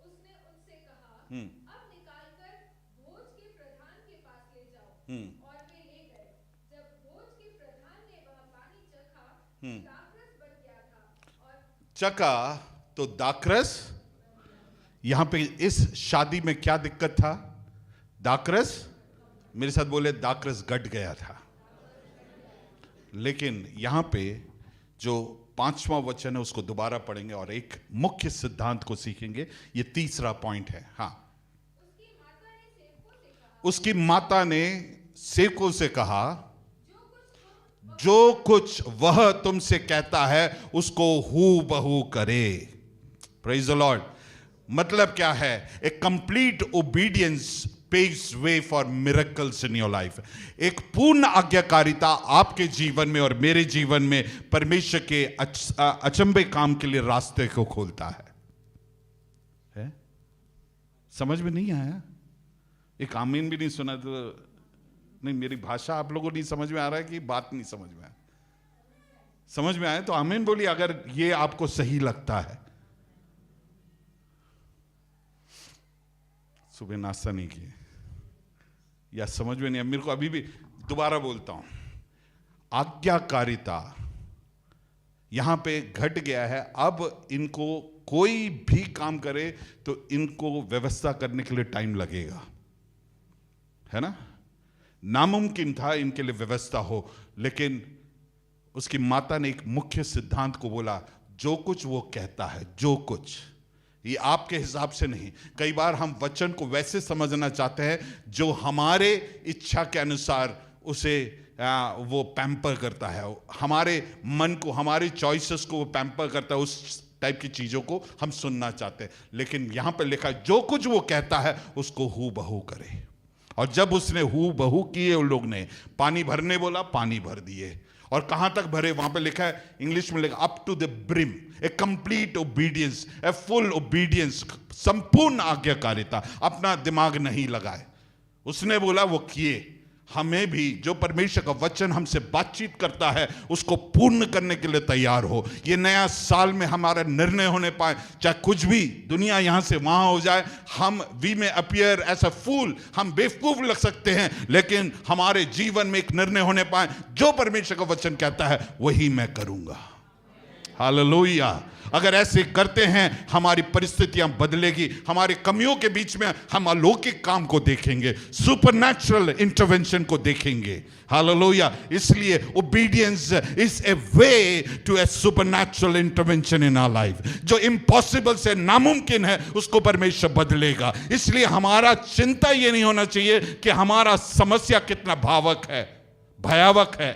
उसने उनसे कहा, अब निकालकर भोज के प्रधान के पास ले जाओ। और वे ले गए। जब भोज के प्रधान ने वह पानी चखा, दाखरस बन गया था। और चका तो दाखरस। यहां पे इस शादी में क्या दिक्कत था? दाखरस, मेरे साथ बोले, दाखरस गट गया था। लेकिन यहां पे जो 5वां वचन है उसको दोबारा पढ़ेंगे और एक मुख्य सिद्धांत को सीखेंगे। ये तीसरा पॉइंट है। हाँ, उसकी माता ने सेवकों से कहा, जो कुछ वह तुमसे कहता है उसको हू बहू करे। Praise the Lord. मतलब क्या है? A complete obedience paves way for miracles in your life. एक पूर्ण आज्ञाकारिता आपके जीवन में और मेरे जीवन में परमेश्वर के अचंभे काम के लिए रास्ते को खोलता है? समझ में नहीं आया? एक आमीन भी नहीं सुना तो नहीं, मेरी भाषा आप लोगों को नहीं समझ में आ रहा है कि बात नहीं समझ में आया? समझ में आया तो आमीन बोलिए अगर ये आपको सही लगता है। सुबह नाश्ता नहीं किए या समझ में नहीं, मेरे को अभी भी दोबारा बोलता हूं, आज्ञाकारिता यहां पे घट गया है। अब इनको कोई भी काम करे तो इनको व्यवस्था करने के लिए टाइम लगेगा, है ना? नामुमकिन था इनके लिए व्यवस्था हो, लेकिन उसकी माता ने एक मुख्य सिद्धांत को बोला, जो कुछ वो कहता है, जो कुछ, ये आपके हिसाब से नहीं। कई बार हम वचन को वैसे समझना चाहते हैं जो हमारे इच्छा के अनुसार उसे वो पैम्पर करता है, हमारे मन को, हमारी चॉइसेस को वो पैम्पर करता है, उस टाइप की चीजों को हम सुनना चाहते हैं। लेकिन यहां पर लिखा है, जो कुछ वो कहता है उसको हू बहू करे। और जब उसने हू बहू किए, उन लोग ने पानी भरने बोला, पानी भर दिए। और कहां तक भरे? वहां पे लिखा है, इंग्लिश में लिखा, up to the brim. A complete obedience, a full obedience, संपूर्ण आज्ञाकारिता। अपना दिमाग नहीं लगाए, उसने बोला वो किए। हमें भी जो परमेश्वर का वचन हमसे बातचीत करता है उसको पूर्ण करने के लिए तैयार हो। ये नया साल में हमारा निर्णय होने पाए, चाहे कुछ भी दुनिया यहां से वहां हो जाए, हम वी में अपीयर एज अ फूल, हम बेवकूफ लग सकते हैं, लेकिन हमारे जीवन में एक निर्णय होने पाए, जो परमेश्वर का वचन कहता है वही मैं करूंगा। हालेलुया। अगर ऐसे करते हैं हमारी परिस्थितियां बदलेगी, हमारी कमियों के बीच में हम अलौकिक काम को देखेंगे, सुपरनैचुरल इंटरवेंशन को देखेंगे। हालेलुया। इसलिए obedience is a way to a supernatural intervention in our life. जो इम्पॉसिबल से नामुमकिन है उसको परमेश्वर बदलेगा। इसलिए हमारा चिंता ये नहीं होना चाहिए कि हमारा समस्या कितना भावक है, भयावक है,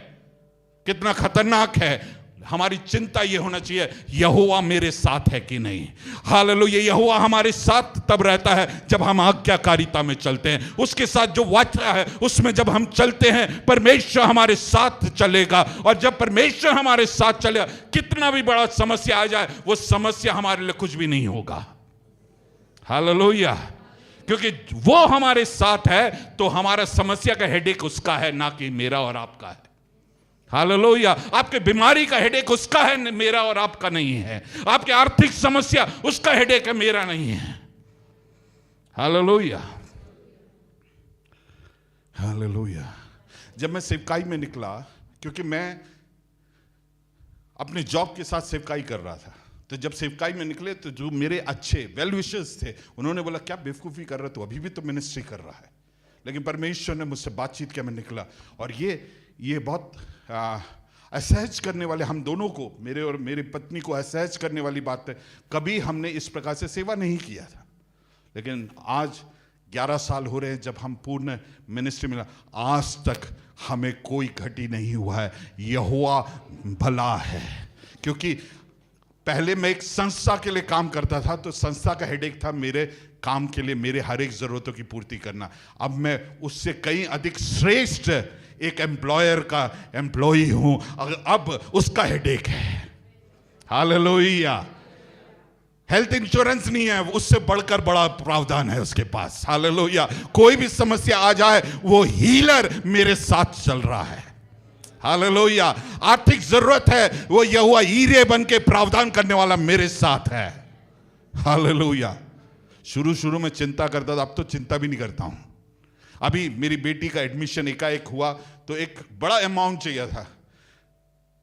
कितना खतरनाक है। हमारी चिंता यह होना चाहिए, यहोवा मेरे साथ है कि नहीं। हालेलुया। यहोवा हमारे साथ तब रहता है जब हम आज्ञाकारिता में चलते हैं। उसके साथ जो वाचा है उसमें जब हम चलते हैं, परमेश्वर हमारे साथ चलेगा। और जब परमेश्वर हमारे साथ चलेगा, कितना भी बड़ा समस्या आ जाए, वो समस्या हमारे लिए कुछ भी नहीं होगा। हालेलुया। क्योंकि वो हमारे साथ है तो हमारा समस्या का हेडेक उसका है, ना कि मेरा और आपका है। हालेलुया। आपके बीमारी का हेडेक उसका है, मेरा और आपका नहीं है। आपके आर्थिक समस्या उसका हेडेक है, मेरा नहीं है। हालेलुया। हालेलुया। जब मैं सेवकाई में निकला, क्योंकि मैं अपने जॉब के साथ सेवकाई कर रहा था। तो जब सेवकाई में निकले तो जो मेरे अच्छे वेल विशर्स थे उन्होंने बोला क्या बेवकूफ़ी कर रहा, तो अभी भी तो मिनिस्ट्री कर रहा है। लेकिन परमेश्वर ने मुझसे बातचीत किया, मैं निकला। और ये बहुत असहज करने वाले, हम दोनों को, मेरे और मेरी पत्नी को असहज करने वाली बात है। कभी हमने इस प्रकार से सेवा नहीं किया था, लेकिन आज 11 साल हो रहे हैं जब हम पूर्ण मिनिस्ट्री में, आज तक हमें कोई घटी नहीं हुआ है। यहोवा भला है। क्योंकि पहले मैं एक संस्था के लिए काम करता था, तो संस्था का हेडेक था मेरे काम के लिए मेरे हर एक जरूरतों की पूर्ति करना। अब मैं उससे कहीं अधिक श्रेष्ठ एक एम्प्लॉयर का एम्प्लॉई हूं, अब उसका हेडेक है। हालेलुया। हेल्थ इंश्योरेंस नहीं है, उससे बढ़कर बड़ा प्रावधान है उसके पास। हालेलुया। कोई भी समस्या आ जाए, वो हीलर मेरे साथ चल रहा है। हालेलुया। आर्थिक जरूरत है, वो यहोवा हीरे बन के प्रावधान करने वाला मेरे साथ है। हालेलुया। शुरू में चिंता करता था, अब तो चिंता भी नहीं करता हूं। अभी मेरी बेटी का एडमिशन एकाएक हुआ, तो एक बड़ा अमाउंट चाहिए था।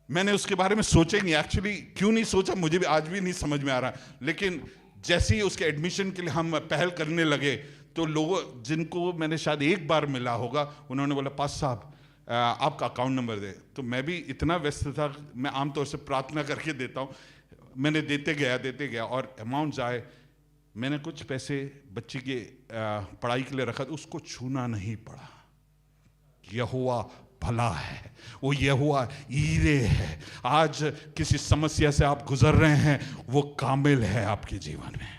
मैंने उसके बारे में सोचा ही नहीं, एक्चुअली क्यों नहीं सोचा मुझे भी आज भी नहीं समझ में आ रहा। लेकिन जैसे ही उसके एडमिशन के लिए हम पहल करने लगे, तो लोगों जिनको मैंने शायद एक बार मिला होगा, उन्होंने बोला पास साहब आपका अकाउंट नंबर दे। तो मैं भी इतना व्यस्त था, मैं आमतौर से प्रार्थना करके देता हूँ। मैंने देते गया और अमाउंट आए। मैंने कुछ पैसे बच्ची के पढ़ाई के लिए रखा, तो उसको छूना नहीं पड़ा। यहोवा भला है, वो यहोवा ईरे है। आज किसी समस्या से आप गुजर रहे हैं, वो कामिल है आपके जीवन में।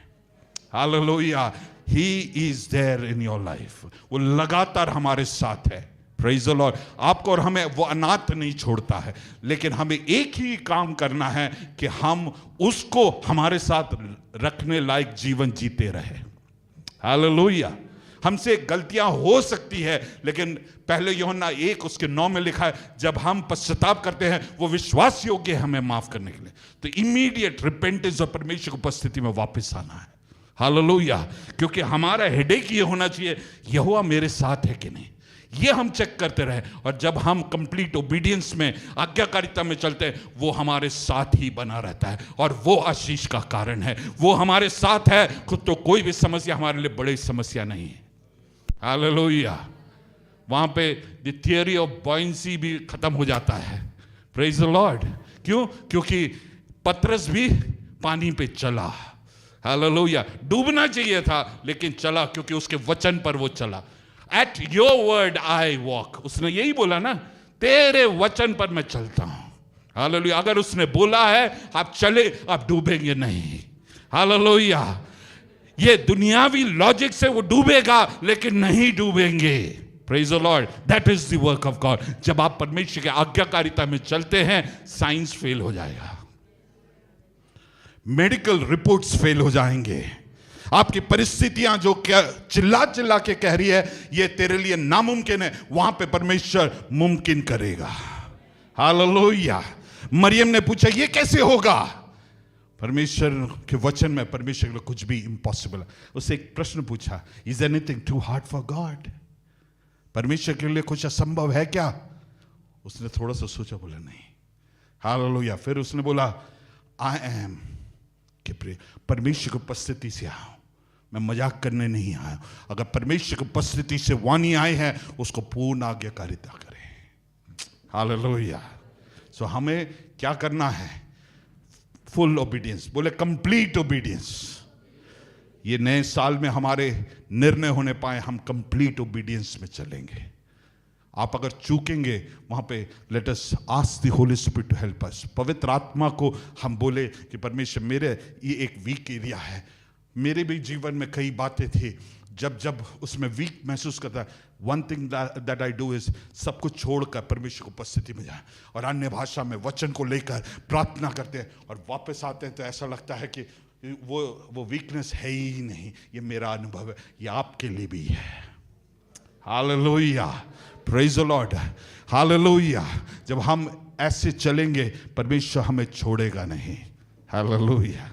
Hallelujah. He is there in your life. वो लगातार हमारे साथ है। Praise the Lord. आपको और हमें वो अनाथ नहीं छोड़ता है, लेकिन हमें एक ही काम करना है कि हम उसको हमारे साथ रखने लायक जीवन जीते रहे। हालेलुया। हमसे गलतियां हो सकती है, लेकिन पहले यूहन्ना 1 उसके 9 में लिखा है, जब हम पश्चाताप करते हैं वो विश्वास योग्य है हमें माफ करने के लिए। तो इमीडिएट रिपेंटेंस और परमेश्वर की उपस्थिति में वापस आना है। हालेलुया। क्योंकि हमारा हेडेक ये होना चाहिए, यहोवा मेरे साथ है कि नहीं, ये हम चेक करते रहे। और जब हम कंप्लीट ओबीडियंस में, आज्ञाकारिता में चलते हैं, वो हमारे साथ ही बना रहता है और वो आशीष का कारण है। वो हमारे साथ है, खुद तो कोई भी समस्या हमारे लिए बड़ी समस्या नहीं है। हालेलुया। वहां पे द थियरी ऑफ बॉयंसी भी खत्म हो जाता है। Praise the Lord. क्यों? क्योंकि पतरस भी पानी पे चला। हालेलुया। डूबना चाहिए था, लेकिन चला, क्योंकि उसके वचन पर वो चला। At your word I walk। उसने यही बोला ना, तेरे वचन पर मैं चलता हूं। हालेलुया। अगर उसने बोला है आप चले, आप डूबेंगे नहीं। हालेलुया। ये दुनियावी लॉजिक से वो डूबेगा, लेकिन नहीं डूबेंगे। Praise the Lord. That is the work of God. जब आप परमेश्वर की आज्ञाकारिता में चलते हैं, साइंस फेल हो जाएगा, मेडिकल रिपोर्ट्स फेल हो जाएंगे, आपकी परिस्थितियां जो चिल्ला के कह रही है ये तेरे लिए नामुमकिन है, वहां पे परमेश्वर मुमकिन करेगा। हालेलुया। मरियम ने पूछा ये कैसे होगा? परमेश्वर के वचन में परमेश्वर के लिए कुछ भी इम्पॉसिबल है। उससे एक प्रश्न पूछा, is anything too hard for God? परमेश्वर के लिए कुछ असंभव है क्या? उसने थोड़ा सा सोचा, बोला नहीं। हालेलुया। फिर उसने बोला आई एम परमेश्वर की उपस्थिति से आया, मैं मजाक करने नहीं आया। अगर परमेश्वर की उपस्थिति से वाणी आए हैं, उसको पूर्ण आज्ञाकारिता करें। हालेलुया। सो हमें क्या करना है? Full obedience. बोले कंप्लीट ओबीडियंस। ये नए साल में हमारे निर्णय होने पाए, हम कंप्लीट ओबीडियंस में चलेंगे। आप अगर चूकेंगे वहां पे, let us ask the Holy Spirit to help us. पवित्र आत्मा को हम बोले कि परमेश्वर, मेरे ये एक वीक एरिया है। मेरे भी जीवन में कई बातें थी, जब उसमें वीक महसूस करता, one thing that I do is सब कुछ छोड़कर परमेश्वर की उपस्थिति में जाए और अन्य भाषा में वचन को लेकर प्रार्थना करते हैं, और वापस आते हैं तो ऐसा लगता है कि वो वीकनेस है ही नहीं। ये मेरा अनुभव है, ये आपके लिए भी है। Hallelujah. Praise the Lord. Hallelujah. जब हम ऐसे चलेंगे, परमेश्वर हमें छोड़ेगा नहीं। हालेलुया।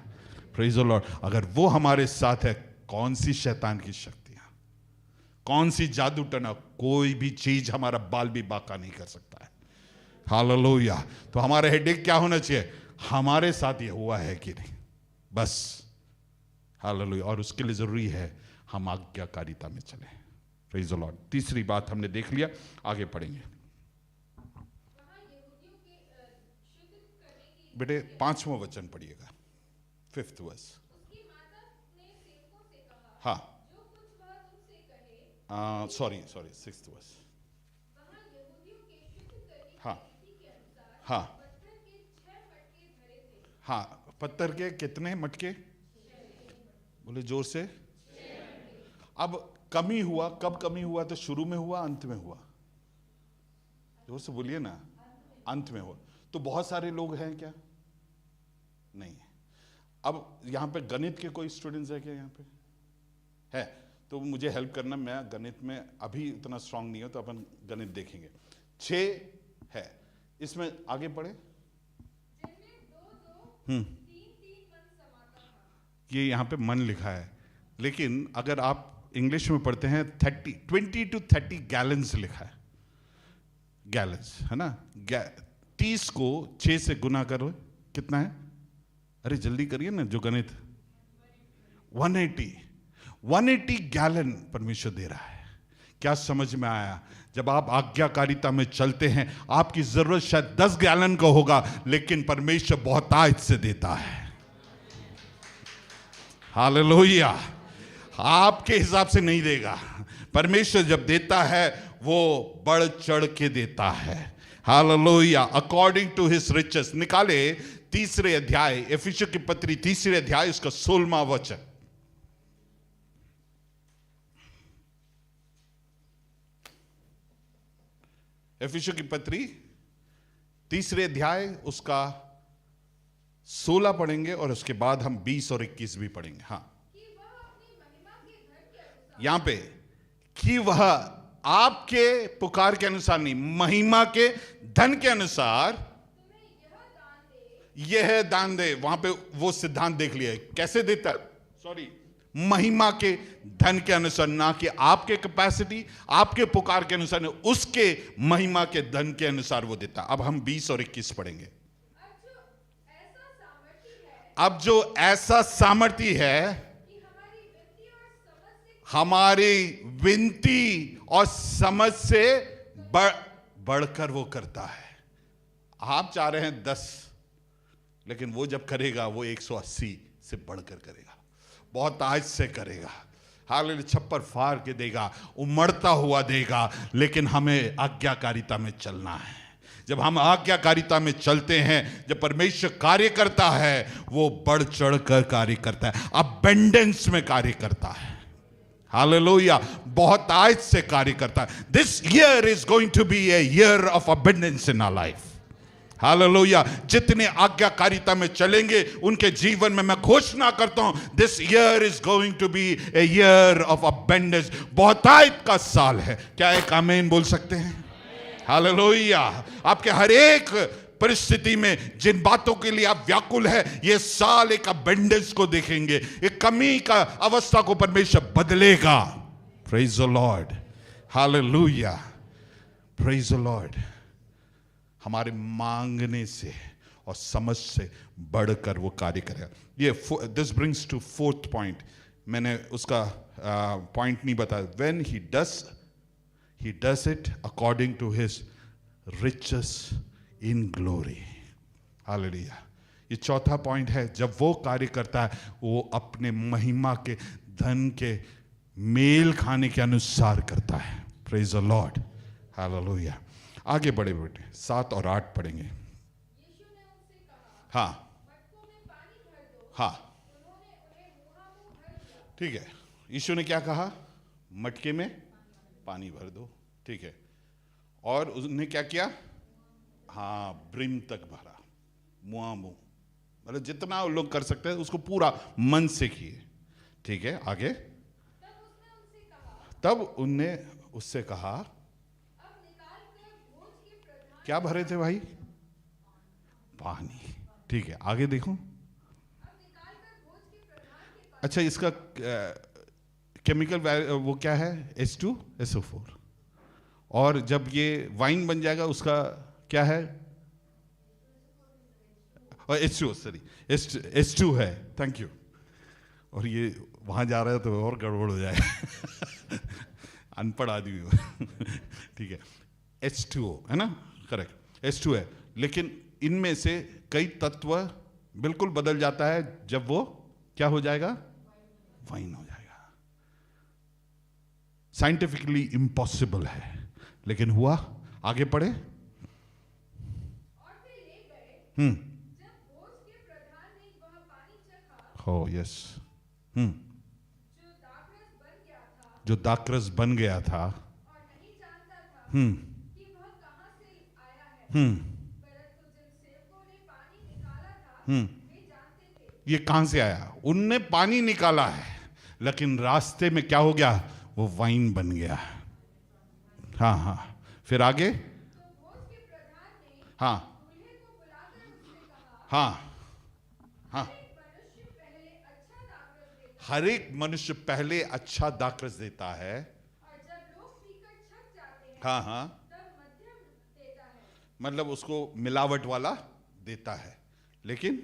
Praise the Lord. अगर वो हमारे साथ है, कौन सी शैतान की शक्तियां, कौन सी जादू टना, कोई भी चीज हमारा बाल भी बाका नहीं कर सकता है। हालेलुया। तो हमारा हेडेक क्या होना चाहिए? हमारे साथ ये हुआ है कि नहीं, बस। हालेलुया। और उसके लिए जरूरी है हम आज्ञाकारिता में चलें। Praise the Lord. तीसरी बात हमने देख लिया, आगे पढ़ेंगे। बेटे 5वां वचन पढ़िएगा, 5th वर्स। उसकी माता ने सेवकों से कहा, हाँ, जो कुछ वह तुमसे कहे। Sorry 6th verse. वहाँ यहूदियों के शुद्ध करने की हाँ रीति के अनुसार हाँ पत्थर के 6 मटके धरे थे। हाँ, पत्थर के कितने मटके? बोले जोर से। अब कमी हुआ, कब कमी हुआ? तो शुरू में हुआ, अंत में हुआ? जोर से बोलिए ना। अंत में हुआ। तो बहुत सारे लोग हैं क्या? नहीं। अब यहां पे गणित के कोई स्टूडेंट्स है क्या? यहां पे है तो मुझे हेल्प करना। मैं गणित में अभी इतना स्ट्रांग नहीं हूं, तो अपन गणित देखेंगे। 6 है, इसमें आगे पढ़े। जिनमें 2-2, 3-3 मन समाता था। ये यहाँ पे मन लिखा है, लेकिन अगर आप इंग्लिश में पढ़ते हैं 20 to 30 गैलन्स लिखा है। गैलन्स है ना। 30 को 6 से गुना करो, कितना है? अरे जल्दी करिए ना जो गणित। 180 गैलन परमेश्वर दे रहा है। क्या समझ में आया? जब आप आज्ञाकारिता में चलते हैं, आपकी जरूरत शायद 10 गैलन का होगा, लेकिन परमेश्वर बहुतायत से देता है। हालेलुया। आपके हिसाब से नहीं देगा। परमेश्वर जब देता है वो बढ़ चढ़ के देता है। Hallelujah. According to his riches. निकाले 3 अध्याय, एफिसियों की पत्री 3 अध्याय, उसका 16वां वचन। एफिसियों की पत्री 3 अध्याय उसका 16 पढ़ेंगे, और उसके बाद हम 20 और 21 भी पढ़ेंगे। हाँ, कि वह अपनी महिमा के धन के अनुसार। यहां पे कि वह आपके पुकार के अनुसार नहीं, महिमा के धन के अनुसार तुम्हें यह दान दे। वहां पे वो सिद्धांत देख लिया, कैसे देता है? सॉरी, महिमा के धन के अनुसार, ना कि आपके कैपेसिटी, आपके पुकार के अनुसार, उसके महिमा के धन के अनुसार वो देता। अब हम 20 और 21 पढ़ेंगे। अब जो ऐसा सामर्थ्य है कि हमारी विनती और समझ से बढ़कर वो करता है। आप चाह रहे हैं 10, लेकिन वो जब करेगा वो 180 से बढ़कर करेगा, बहुत आज से करेगा। हालेलुया। छप्पर फाड़ के देगा, उमड़ता हुआ देगा, लेकिन हमें आज्ञाकारिता में चलना है। जब हम आज्ञाकारिता में चलते हैं, जब परमेश्वर कार्य करता है, वो बढ़ चढ़ कर कार्य करता है, अबेंडेंस में कार्य करता है। हालेलुया। बहुत आज से कार्य करता है। This year is going to be a year of abundance in our life. Hallelujah. जितने आज्ञाकारिता में चलेंगे, उनके जीवन में मैं घोषणा करता हूं, this year is going to be a year of abundance. बहुतायत का साल है। क्या एक आमीन बोल सकते हैं? हालेलुया। आपके हर एक परिस्थिति में जिन बातों के लिए आप व्याकुल है, ये साल एक अबेंडेंस को देखेंगे, एक कमी का अवस्था को परमेश्वर बदलेगा। Praise the Lord. Hallelujah. Praise the Lord. हमारे मांगने से और समझ से बढ़कर वो कार्य करेगा। ये this brings to 4th point. मैंने उसका पॉइंट नहीं बताया। When he does it according to his riches in glory. Hallelujah. ये 4था पॉइंट है। जब वो कार्य करता है, वो अपने महिमा के धन के मेल खाने के अनुसार करता है। Praise the Lord. हालेलुया। आगे बढ़े बेटे, 7 और 8 पढ़ेंगे। यीशु ने उनसे कहा, हाँ मटकों में पानी भर दो। हाँ, उन्होंने उन्हें मुंहामुंह भर दिया। ठीक है। यीशु ने क्या कहा? मटके में पानी भर दो। ठीक है। और उसने क्या किया? हाँ, ब्रिम तक भरा, मुंहामुंह। मतलब जितना लोग कर सकते हैं उसको पूरा मन से किए। ठीक है। आगे। तब उनने उससे कहा, अब निकालकर भोज के प्रधान। क्या भरे थे भाई? पानी। ठीक है। आगे देखो। अब निकालकर भोज के प्रधान के पास। अच्छा, इसका केमिकल वो क्या है? H2SO4। और जब ये वाइन बन जाएगा, उसका क्या है? और H2O, सॉरी, H2 है, थैंक यू। और ये वहां जा रहा है तो और गड़बड़ हो जाए अनपढ़ आदमी हो ठीक है, H2O है ना, करेक्ट, H2 है। लेकिन इनमें से कई तत्व बिल्कुल बदल जाता है जब वो क्या हो जाएगा? वाइन हो जाएगा। साइंटिफिकली इम्पॉसिबल है, लेकिन हुआ। आगे पढ़े। और वे ले गए। जब भोज के प्रधान ने वह पानी चखा, हो यस, जो दाखरस बन गया था, और नहीं जानता था कि वह कहां से आया है, परंतु जिन सेवकों ने पानी निकाला था वे जानते थे। ये कहां से आया? उनने पानी निकाला है, लेकिन रास्ते में क्या हो गया? वो वाइन बन गया। हाँ हाँ, फिर आगे। तो भोज के प्रधान ने हाँ दूल्हे को बुलाकर उससे कहा, हाँ हाँ, हर एक मनुष्य पहले अच्छा दाखरस देता हर एक मनुष्य पहले अच्छा दाखरस देता है, है, और जब लोग पीकर छक जाते हैं हाँ हाँ, तब मध्यम देता है, मतलब उसको मिलावट वाला देता है। लेकिन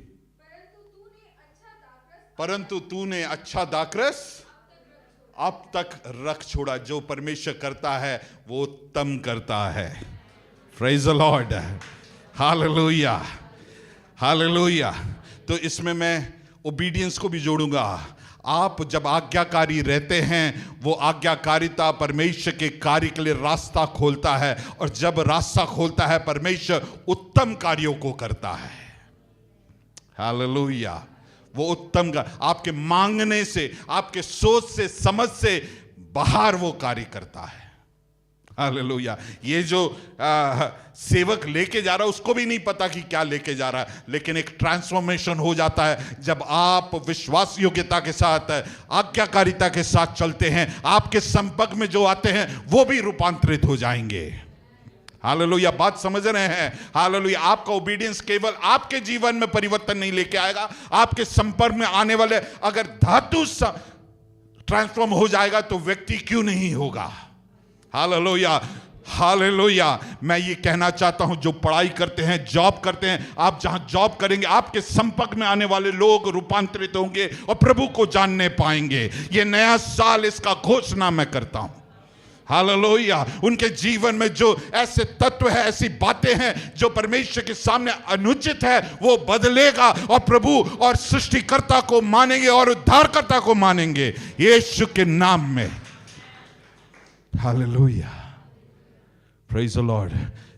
परंतु तूने अच्छा दाखरस अब तक रख छोड़ा। जो परमेश्वर करता है वो उत्तम करता है। Praise the Lord, hallelujah hallelujah. तो इसमें मैं ओबीडियंस को भी जोड़ूंगा। आप जब आज्ञाकारी रहते हैं, वो आज्ञाकारिता परमेश्वर के कार्य के लिए रास्ता खोलता है, और जब रास्ता खोलता है परमेश्वर उत्तम कार्यों को करता है। हालेलुया। वो उत्तम का आपके मांगने से, आपके सोच से, समझ से बाहर वो कार्य करता है। हालेलुया। ये जो सेवक लेके जा रहा है उसको भी नहीं पता कि क्या लेके जा रहा है, लेकिन एक ट्रांसफॉर्मेशन हो जाता है जब आप विश्वास योग्यता के साथ, आज्ञाकारिता के साथ चलते हैं। आपके संपर्क में जो आते हैं वो भी रूपांतरित हो जाएंगे। हालेलुया, बात समझ रहे हैं? हालेलुया। आपका ओबीडियंस केवल आपके जीवन में परिवर्तन नहीं लेके आएगा, आपके संपर्क में आने वाले अगर धातु ट्रांसफॉर्म हो जाएगा तो व्यक्ति क्यों नहीं होगा? Hallelujah hallelujah. मैं ये कहना चाहता हूं, जो पढ़ाई करते हैं, जॉब करते हैं, आप जहां जॉब करेंगे आपके संपर्क में आने वाले लोग रूपांतरित होंगे और प्रभु को जानने पाएंगे। ये नया साल, इसका घोषणा मैं करता हूं। हालेलुया। उनके जीवन में जो ऐसे तत्व है, ऐसी बातें हैं जो परमेश्वर के सामने अनुचित है, वो बदलेगा और प्रभु और सृष्टिकर्ता को मानेंगे और उद्धारकर्ता को मानेंगे यीशु के नाम में। Hallelujah, praise the Lord.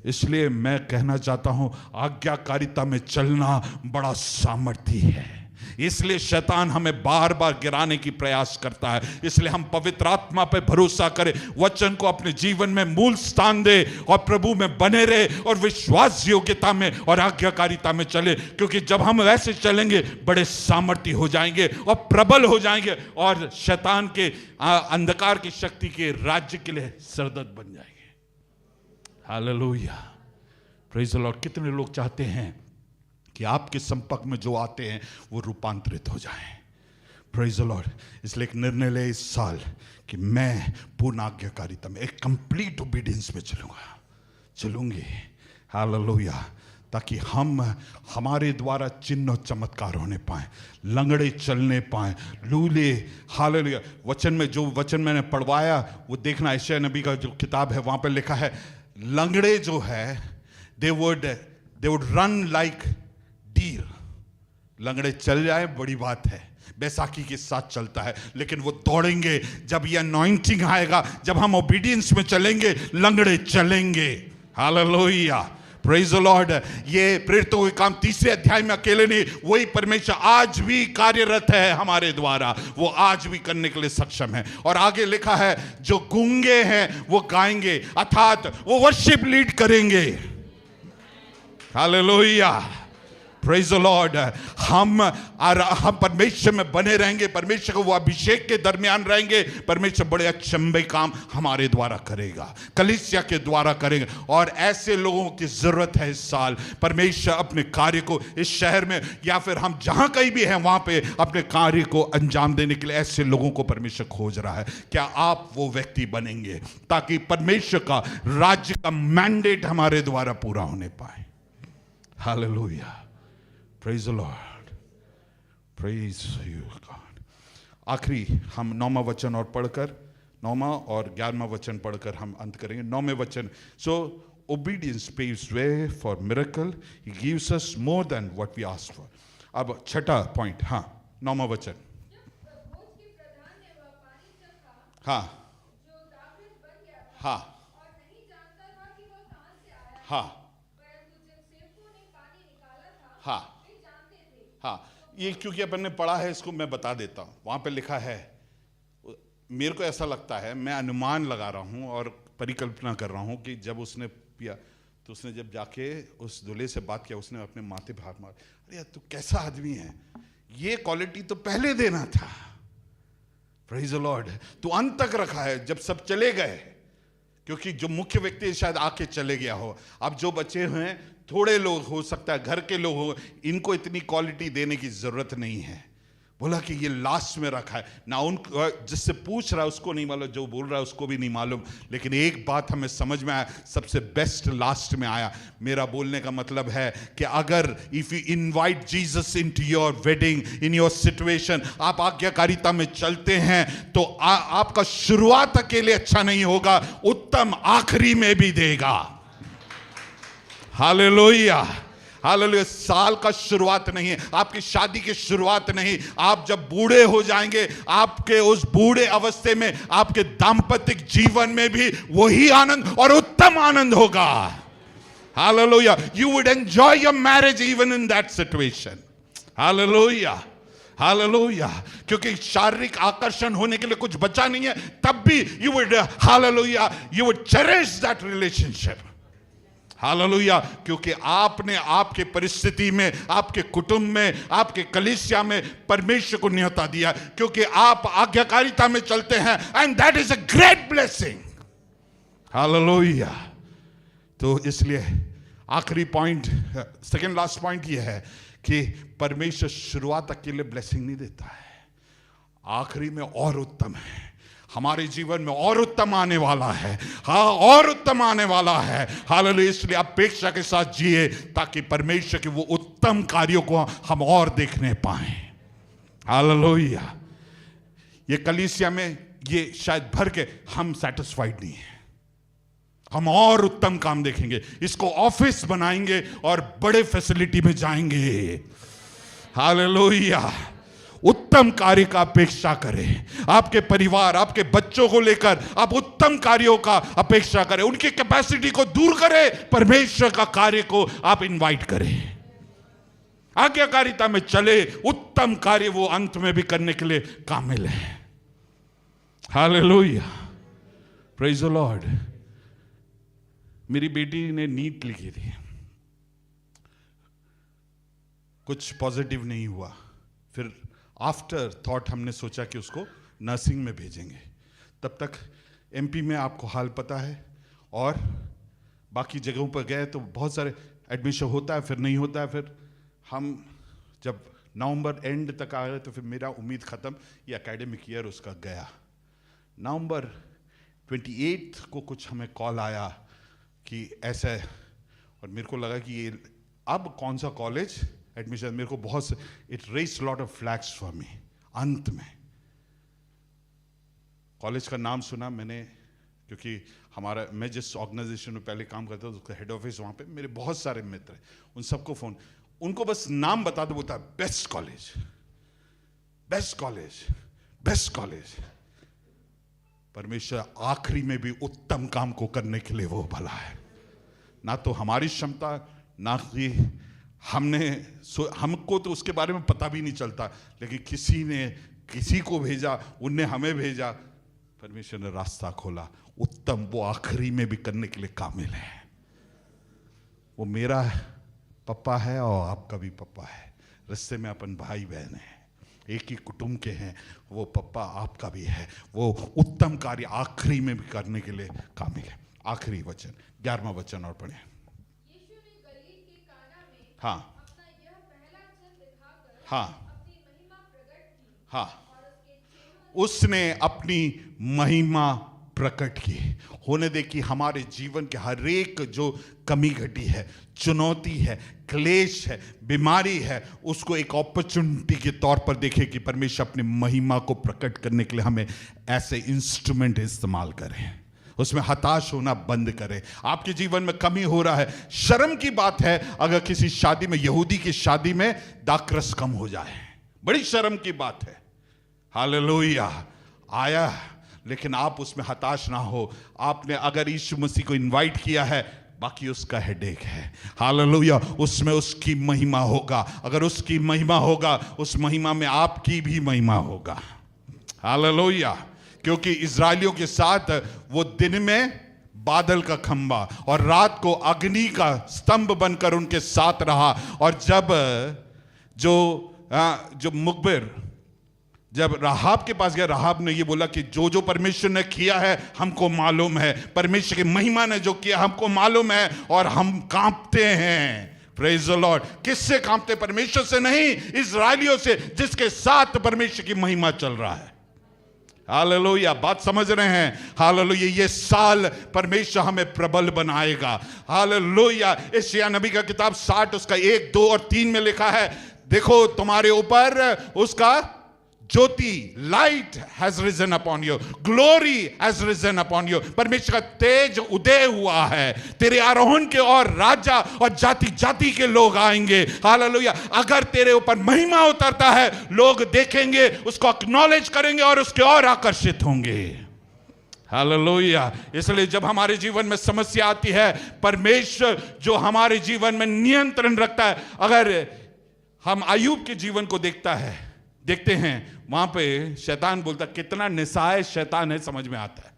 इसलिए मैं कहना चाहता हूं, आज्ञाकारिता में चलना बड़ा सामर्थ्य है। इसलिए शैतान हमें बार बार गिराने की प्रयास करता है। इसलिए हम पवित्र आत्मा पर भरोसा करें, वचन को अपने जीवन में मूल स्थान दे और प्रभु में बने रहे और विश्वास योग्यता में और आज्ञाकारिता में चले। क्योंकि जब हम वैसे चलेंगे बड़े सामर्थ्य हो जाएंगे और प्रबल हो जाएंगे और शैतान के अंधकार की शक्ति के राज्य के लिए सरदर्द बन जाएंगे। Hallelujah, praise the Lord. कितने लोग चाहते हैं कि आपके संपर्क में जो आते हैं वो रूपांतरित हो जाएं? Praise the Lord. इसलिए एक निर्णय ले इस साल कि मैं पूर्ण आज्ञाकारिता में, एक कंप्लीट ओबीडियंस में चलूंगी। हालेलुया। ताकि हम, हमारे द्वारा चिन्ह और चमत्कार होने पाए, लंगड़े चलने पाए, लूले। हालेलुया। वचन में जो वचन मैंने पढ़वाया वो देखना, यशायाह नबी का जो किताब है वहां पर लिखा है, लंगड़े जो है they would run like deer. लंगड़े चल जाए बड़ी बात है, बैसाखी के साथ चलता है, लेकिन वो दौड़ेंगे जब ये अनॉइंटिंग आएगा, जब हम ओबीडियंस में चलेंगे, लंगड़े चलेंगे। Hallelujah, praise the Lord. ये प्रेरितों के काम 3 अध्याय में अकेले नहीं, वही परमेश्वर आज भी कार्यरत है हमारे द्वारा, वो आज भी करने के लिए सक्षम है। और आगे लिखा है, जो गूंगे हैं वो गाएंगे, अर्थात वो वर्शिप लीड करेंगे। Hallelujah, praise the Lord. हम परमेश्वर में बने रहेंगे, परमेश्वर को वो अभिषेक के दरमियान रहेंगे, परमेश्वर बड़े अचंभे काम हमारे द्वारा करेगा, कलीसिया के द्वारा करेगा। और ऐसे लोगों की जरूरत है इस साल। परमेश्वर अपने कार्य को इस शहर में या फिर हम जहां कहीं भी हैं वहां पे अपने कार्य को अंजाम देने के लिए ऐसे लोगों को परमेश्वर खोज रहा है। क्या आप वो व्यक्ति बनेंगे ताकि परमेश्वर का राज्य का मैंडेट हमारे द्वारा पूरा होने पाए? Hallelujah, praise the Lord, praise you God. आखिरी हम 9वां वचन और पढ़कर, 9वां और 11वां वचन पढ़कर हम अंत करेंगे। 9वें वचन, सो obedience paves way for miracle, he gives us more than what we ask for। अब छठा पॉइंट, हाँ 9वां वचन, जब भोज के प्रधान ने वह पानी चखा हाँ जो दाखरस बन गया था हाँ और नहीं जानता था कि वह कहां से आया है, हाँ परंतु जब सेवकों ने पानी निकाला था हाँ वे जानते थे। हाँ, ये क्योंकि अपन ने पढ़ा है इसको मैं बता देता हूँ। वहाँ पे लिखा है, मेरे को ऐसा लगता है, मैं अनुमान लगा रहा हूँ और परिकल्पना कर रहा हूँ कि जब उसने पिया तो उसने जब जाके उस दूल्हे से बात किया, उसने अपने माथे पे हाथ मारा, अरे यार तू कैसा आदमी है, ये क्वालिटी तो पहले देना था। Praise the Lord. तू अंत तक रखा है जब सब चले गए, क्योंकि जो मुख्य व्यक्ति शायद आके चले गया हो, अब जो बचे हुए हैं थोड़े लोग, हो सकता है घर के लोग हो, इनको इतनी क्वालिटी देने की जरूरत नहीं है। बोला कि ये लास्ट में रखा है ना, उन जिससे पूछ रहा है उसको नहीं मालूम, जो बोल रहा है उसको भी नहीं मालूम, लेकिन एक बात हमें समझ में आया, सबसे बेस्ट लास्ट में आया। मेरा बोलने का मतलब है कि अगर if you invite Jesus into your wedding, in your situation, आप आज्ञाकारिता में चलते हैं तो आपका शुरुआत अकेले अच्छा नहीं होगा, उत्तम आखिरी में भी देगा। Hallelujah, hallelujah. साल का शुरुआत नहीं है, आपकी शादी की शुरुआत नहीं, आप जब बूढ़े हो जाएंगे, आपके उस बूढ़े अवस्थे में आपके दाम्पत्य जीवन में भी वही आनंद और उत्तम आनंद होगा। Hallelujah. You would enjoy your marriage even in that situation. Hallelujah, hallelujah. क्योंकि शारीरिक आकर्षण होने के लिए कुछ बचा नहीं है, तब भी you would, hallelujah, you would cherish that relationship. Hallelujah. क्योंकि आपने आपके परिस्थिति में, आपके कुटुंब में, आपके कलीसिया में परमेश्वर को न्योता दिया, क्योंकि आप आज्ञाकारिता में चलते हैं, and that is a great blessing. Hallelujah. तो इसलिए आखिरी पॉइंट, सेकंड लास्ट पॉइंट ये है कि परमेश्वर शुरुआत अकेले ब्लेसिंग नहीं देता है, आखिरी में और उत्तम है। हमारे जीवन में और उत्तम आने वाला है, हाँ और उत्तम आने वाला है। हालेलुया। इसलिए अपेक्षा के साथ जिए ताकि परमेश्वर के वो उत्तम कार्यों को हम और देखने पाए। हालेलुया। ये कलीसिया में ये शायद भर के हम सेटिस्फाइड नहीं है, हम और उत्तम काम देखेंगे, इसको ऑफिस बनाएंगे और बड़े फैसिलिटी में जाएंगे। हालेलुया। उत्तम कार्य का अपेक्षा करें, आपके परिवार, आपके बच्चों को लेकर आप उत्तम कार्यों का अपेक्षा करें, उनकी कैपेसिटी को दूर करें, परमेश्वर का कार्य को आप इनवाइट करें, आज्ञाकारिता में चले, उत्तम कार्य वो अंत में भी करने के लिए कामिल है। Hallelujah, praise the Lord. मेरी बेटी ने नीट लिखी थी, कुछ पॉजिटिव नहीं हुआ, फिर आफ्टर थॉट हमने सोचा कि उसको नर्सिंग में भेजेंगे। तब तक एमपी में आपको हाल पता है, और बाकी जगहों पर गए तो बहुत सारे एडमिशन होता है, फिर नहीं होता है। फिर हम जब नवंबर एंड तक आ गए तो फिर मेरा उम्मीद ख़त्म, ये एकेडमिक ईयर उसका गया। नवंबर 28 को कुछ हमें कॉल आया कि ऐसा, और मेरे को लगा कि ये अब कौन सा कॉलेज एडमिशन, मेरे को बहुत से, it raised lot of flags for me. अंत में कॉलेज का नाम सुना मैंने, क्योंकि हमारा, मैं जिस ऑर्गेनाइजेशन में पहले काम करता था उसका हेड ऑफिस वहाँ पे, मेरे बहुत सारे मित्र हैं, उन सबको फ़ोन, उनको बस नाम बता दो, बोलता है best college, best college, best college. परमेश्वर आखिरी में भी उत्तम काम को करने के लिए वो भला है। ना तो हमारी क्षमता, ना कि हमको तो उसके बारे में पता भी नहीं चलता, लेकिन किसी ने किसी को भेजा, उनने हमें भेजा, परमेश्वर ने रास्ता खोला। उत्तम वो आखिरी में भी करने के लिए कामिल है। वो मेरा पप्पा है और आपका भी पप्पा है, रिश्ते में अपन भाई बहन हैं, एक ही कुटुंब के हैं। वो पप्पा आपका भी है, वो उत्तम कार्य आखिरी में भी करने के लिए कामिल है। आखिरी वचन 11वां वचन और पढ़े। यीशु ने गलील के काना में हाँ अपना यह पहला चिन्ह दिखाकर हाँ अपनी महिमा प्रकट की हाँ, और उसके चेलों उसने अपनी महिमा प्रकट की। होने दे कि हमारे जीवन के हर एक जो कमी घटी है, चुनौती है, क्लेश है, बीमारी है, उसको एक अपॉर्चुनिटी के तौर पर देखे कि परमेश्वर अपनी महिमा को प्रकट करने के लिए हमें ऐसे इंस्ट्रूमेंट इस्तेमाल करें। उसमें हताश होना बंद करें। आपके जीवन में कमी हो रहा है, शर्म की बात है अगर किसी शादी में, यहूदी की शादी में दाखरस कम हो जाए, बड़ी शर्म की बात है। हालेलुया आया, लेकिन आप उसमें हताश ना हो। आपने अगर यीशु मसीह को इनवाइट किया है, बाकी उसका हेडेक है। हालेलुया, उसमें उसकी महिमा होगा। अगर उसकी महिमा होगा, उस महिमा में आपकी भी महिमा होगा। हालेलुया, क्योंकि इजरायलियों के साथ वो दिन में बादल का खंबा और रात को अग्नि का स्तंभ बनकर उनके साथ रहा। और जब जो मुखबिर जब राहाब के पास गया, राहाब ने ये बोला कि जो जो परमेश्वर ने किया है हमको मालूम है, परमेश्वर की महिमा ने जो किया हमको मालूम है और हम कांपते हैं। Praise the Lord. किससे कांपते? परमेश्वर से नहीं, इजरायलियों से, जिसके साथ परमेश्वर की महिमा चल रहा है। हालेलुया, बात समझ रहे हैं? हालेलुया, ये साल परमेश्वर हमें प्रबल बनाएगा। हालेलुया, यशायाह नबी का किताब 60 उसका 1, 2 और 3 में लिखा है, देखो तुम्हारे ऊपर उसका ज्योति, light has risen upon you, glory has risen upon you. परमेश्वर का तेज उदय हुआ है तेरे आरोहण के, और राजा और जाति जाति के लोग आएंगे। हालेलुया, अगर तेरे ऊपर महिमा उतरता है, लोग देखेंगे, उसको एक्नॉलेज करेंगे और उसके और आकर्षित होंगे। हालेलुया, इसलिए जब हमारे जीवन में समस्या आती है, परमेश्वर जो हमारे जीवन में नियंत्रण रखता है। अगर हम अय्यूब के जीवन को देखते हैं, वहां पे शैतान बोलता, कितना निसाय शैतान है, समझ में आता है।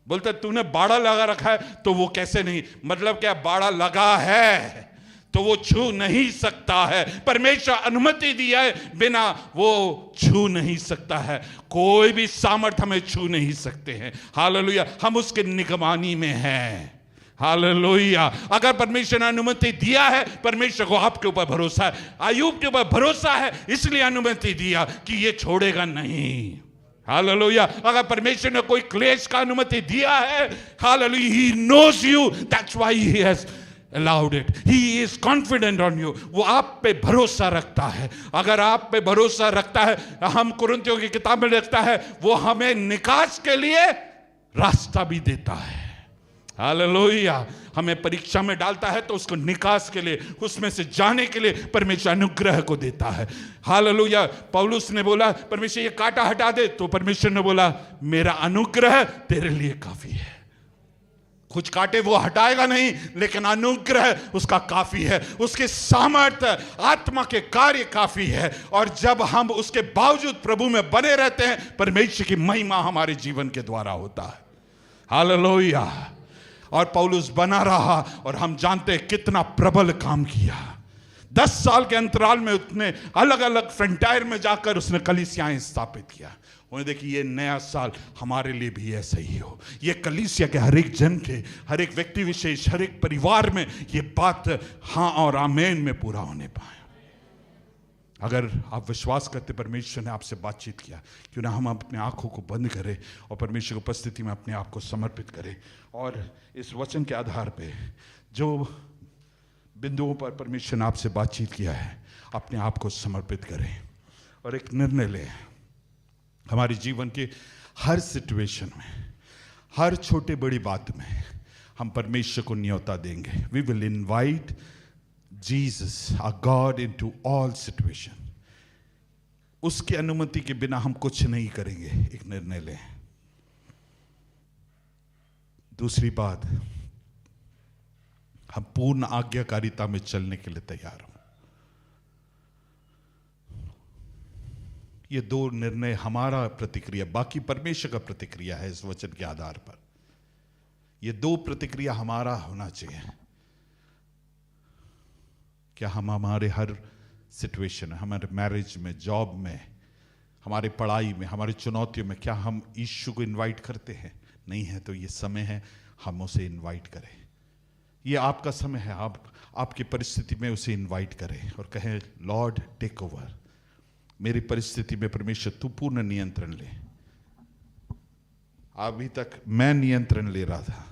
बोलता तूने बाड़ा लगा रखा है, तो वो कैसे नहीं, मतलब क्या, बाड़ा लगा है तो वो छू नहीं सकता है। परमेश्वर अनुमति दिया है, बिना वो छू नहीं सकता है। कोई भी सामर्थ हमें छू नहीं सकते हैं। हालेलुया, हम उसके निगरानी में हैं। हालेलुया, अगर परमेश्वर ने अनुमति दिया है, परमेश्वर को आपके ऊपर भरोसा है, अय्यूब के ऊपर भरोसा है, इसलिए अनुमति दिया कि ये छोड़ेगा नहीं। हालेलुया, अगर परमेश्वर ने कोई क्लेश का अनुमति दिया है, hallelujah, he knows you, that's why he has allowed it, he is confident on you। वो आप पे भरोसा रखता है। अगर आप पे भरोसा रखता है, हम कुरिन्थियों की किताब में लिखता है, वो हमें निकास के लिए रास्ता भी देता है। हालेलुया, हमें परीक्षा में डालता है तो उसको निकास के लिए, उसमें से जाने के लिए परमेश्वर अनुग्रह को देता है। हालेलुया, पौलुस ने बोला परमेश्वर ये कांटा हटा दे, तो परमेश्वर ने बोला मेरा अनुग्रह तेरे लिए काफी है। कुछ कांटे वो हटाएगा नहीं, लेकिन अनुग्रह उसका काफी है, उसके सामर्थ्य आत्मा के कार्य काफी है। और जब हम उसके बावजूद प्रभु में बने रहते हैं, परमेश्वर की महिमा हमारे जीवन के द्वारा होता है। हालेलुया, और पौलुस बना रहा, और हम जानते हैं कितना प्रबल काम किया। 10 साल के अंतराल में उसने अलग अलग फ्रंटायर में जाकर उसने कलीसियाएं स्थापित किया। उन्हें देखिए, ये नया साल हमारे लिए भी ऐसा ही हो। ये कलीसिया के हर एक जन के, हर एक व्यक्ति विशेष, हर एक परिवार में ये बात हाँ और आमीन में पूरा होने पाए। अगर आप विश्वास करते परमेश्वर ने आपसे बातचीत किया, क्यों ना हम अपने आंखों को बंद करें और परमेश्वर की उपस्थिति में अपने आप को समर्पित करें, और इस वचन के आधार पे जो बिंदुओं पर परमेश्वर ने आपसे बातचीत किया है, अपने आप को समर्पित करें और एक निर्णय लें। हमारे जीवन के हर सिचुएशन में, हर छोटे बड़ी बात में हम परमेश्वर को न्योता देंगे। We will invite Jesus our God into all situation. उसकी अनुमति के बिना हम कुछ नहीं करेंगे। एक निर्णय लें। दूसरी बात, हम पूर्ण आज्ञाकारिता में चलने के लिए तैयार हो। ये 2 निर्णय हमारा प्रतिक्रिया, बाकी परमेश्वर का प्रतिक्रिया है इस वचन के आधार पर। ये 2 प्रतिक्रिया हमारा होना चाहिए क्या हम हमारे हर सिचुएशन, हमारे मैरिज में, जॉब में, हमारे पढ़ाई में, हमारी चुनौतियों में, क्या हम यीशु को इनवाइट करते हैं? नहीं है तो ये समय है हम उसे इनवाइट करें। ये आपका समय है, आप आपकी परिस्थिति में उसे इनवाइट करें और कहें, लॉर्ड टेक ओवर, मेरी परिस्थिति में परमेश्वर तू पूर्ण नियंत्रण ले। अभी तक मैं नियंत्रण ले रहा था,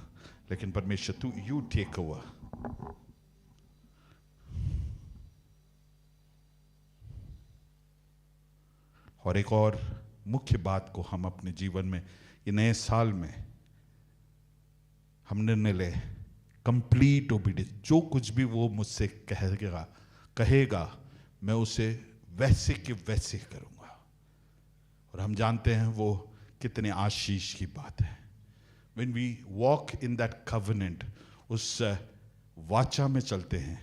लेकिन परमेश्वर तू यू टेक ओवर। और एक और मुख्य बात को हम अपने जीवन में ये नए साल में हम निर्णय ले, कंप्लीट ओबीडियंस। जो कुछ भी वो मुझसे कहेगा मैं उसे वैसे के वैसे करूंगा। और हम जानते हैं वो कितने आशीष की बात है। When we walk in that covenant, उस वाचा में चलते हैं,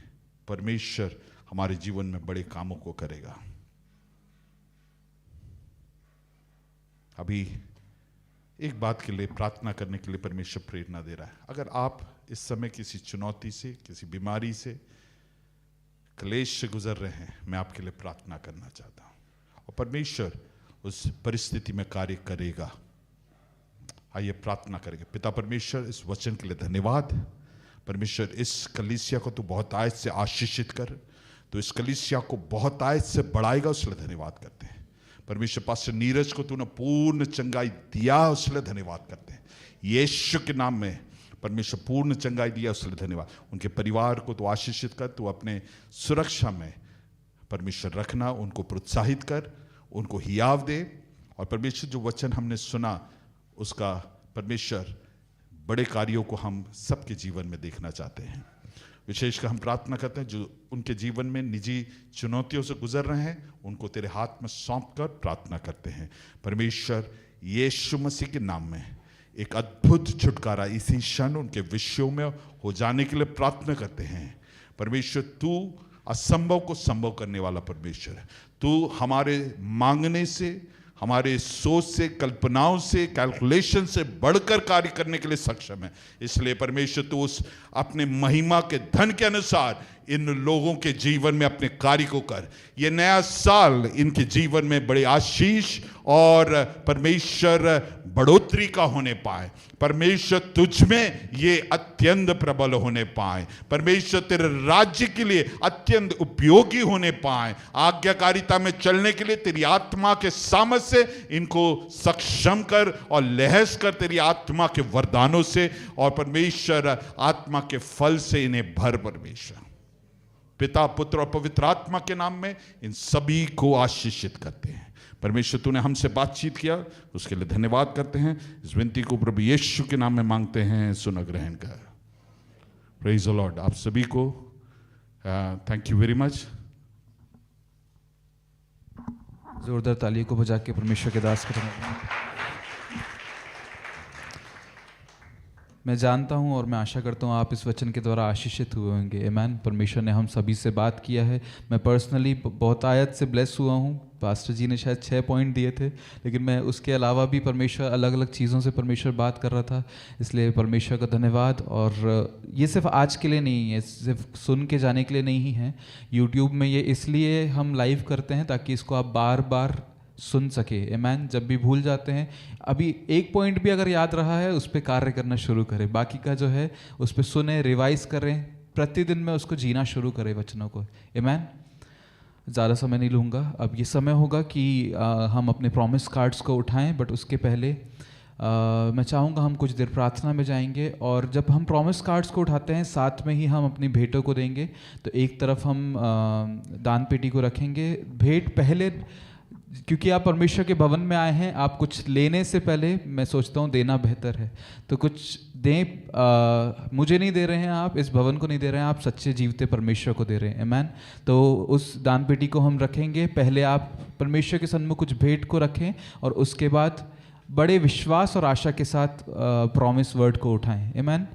परमेश्वर हमारे जीवन में बड़े कामों को करेगा। अभी एक बात के लिए प्रार्थना करने के लिए परमेश्वर प्रेरणा दे रहा है। अगर आप इस समय किसी चुनौती से, किसी बीमारी से, क्लेश से गुजर रहे हैं, मैं आपके लिए प्रार्थना करना चाहता हूं और परमेश्वर उस परिस्थिति में कार्य करेगा। आइए प्रार्थना करेंगे। पिता परमेश्वर, इस वचन के लिए धन्यवाद। परमेश्वर, इस कलीसिया को तू बहुत आयत से आशीषित कर, तो इस कलीसिया को बहुत आयत से बढ़ाएगा, उसके लिए धन्यवाद करते हैं। परमेश्वर, पास्टर नीरज को तूने पूर्ण चंगाई दिया, उसके लिए धन्यवाद करते हैं। यीशु के नाम में परमेश्वर पूर्ण चंगाई दिया, उसके लिए धन्यवाद। उनके परिवार को तू आशीषित कर, तू अपने सुरक्षा में परमेश्वर रखना, उनको प्रोत्साहित कर, उनको हियाव दे। और परमेश्वर, जो वचन हमने सुना उसका परमेश्वर बड़े कार्यों को हम सबके जीवन में देखना चाहते हैं। विशेषकर हम प्रार्थना करते हैं जो उनके जीवन में निजी चुनौतियों से गुजर रहे हैं, उनको तेरे हाथ में सौंप कर प्रार्थना करते हैं। परमेश्वर, यीशु मसीह के नाम में एक अद्भुत छुटकारा इसी क्षण उनके विषयों में हो जाने के लिए प्रार्थना करते हैं। परमेश्वर, तू असंभव को संभव करने वाला परमेश्वर है। तू हमारे मांगने से, हमारे सोच से, कल्पनाओं से, कैलकुलेशन से बढ़कर कार्य करने के लिए सक्षम है। इसलिए परमेश्वर, तू उस अपने महिमा के धन के अनुसार इन लोगों के जीवन में अपने कार्य को कर। ये नया साल इनके जीवन में बड़े आशीष और परमेश्वर बढ़ोतरी का होने पाए। परमेश्वर, तुझ में ये अत्यंत प्रबल होने पाए। परमेश्वर, तेरे राज्य के लिए अत्यंत उपयोगी होने पाए। आज्ञाकारिता में चलने के लिए तेरी आत्मा के सामर्थ से इनको सक्षम कर और लहस कर तेरी आत्मा के वरदानों से, और परमेश्वर आत्मा के फल से इन्हें भर। परमेश्वर, पिता, पुत्र और पवित्र आत्मा के नाम में इन सभी को आशीषित करते हैं। परमेश्वर, तूने हमसे बातचीत किया, उसके लिए धन्यवाद करते हैं। इस विनती को प्रभु यीशु के नाम में मांगते हैं, सुन ग्रहण कर। Praise the Lord. आप सभी को थैंक यू वेरी मच। जोरदार तालियों को बजा के परमेश्वर के दास को मैं जानता हूं और मैं आशा करता हूं आप इस वचन के द्वारा आशीषित हुए होंगे। आमीन। परमेश्वर ने हम सभी से बात किया है। मैं पर्सनली बहुत आयत से ब्लेस हुआ हूं। पास्टर जी ने शायद 6 पॉइंट दिए थे, लेकिन मैं उसके अलावा भी परमेश्वर अलग अलग चीज़ों से परमेश्वर बात कर रहा था। इसलिए परमेश्वर का धन्यवाद। और ये सिर्फ आज के लिए नहीं है, सिर्फ सुन के जाने के लिए नहीं है। यूट्यूब में ये इसलिए हम लाइव करते हैं ताकि इसको आप बार बार सुन सके। आमीन। जब भी भूल जाते हैं, अभी एक पॉइंट भी अगर याद रहा है उस पर कार्य करना शुरू करें। बाकी का जो है उस पर सुने, रिवाइज करें, प्रतिदिन में उसको जीना शुरू करें वचनों को। आमीन। ज़्यादा समय नहीं लूँगा। अब ये समय होगा कि हम अपने प्रॉमिस कार्ड्स को उठाएं, बट उसके पहले मैं चाहूँगा हम कुछ देर प्रार्थना में जाएंगे। और जब हम प्रॉमिस कार्ड्स को उठाते हैं, साथ में ही हम अपनी भेंटों को देंगे। तो एक तरफ हम दान पेटी को रखेंगे। भेंट पहले, क्योंकि आप परमेश्वर के भवन में आए हैं, आप कुछ लेने से पहले मैं सोचता हूँ देना बेहतर है। तो कुछ दें। मुझे नहीं दे रहे हैं आप, इस भवन को नहीं दे रहे हैं आप, सच्चे जीवते परमेश्वर को दे रहे हैं। आमीन। तो उस दान पेटी को हम रखेंगे। पहले आप परमेश्वर के सन्मुख कुछ भेंट को रखें और उसके बाद बड़े विश्वास और आशा के साथ प्रॉमिस वर्ड को उठाएं। आमीन।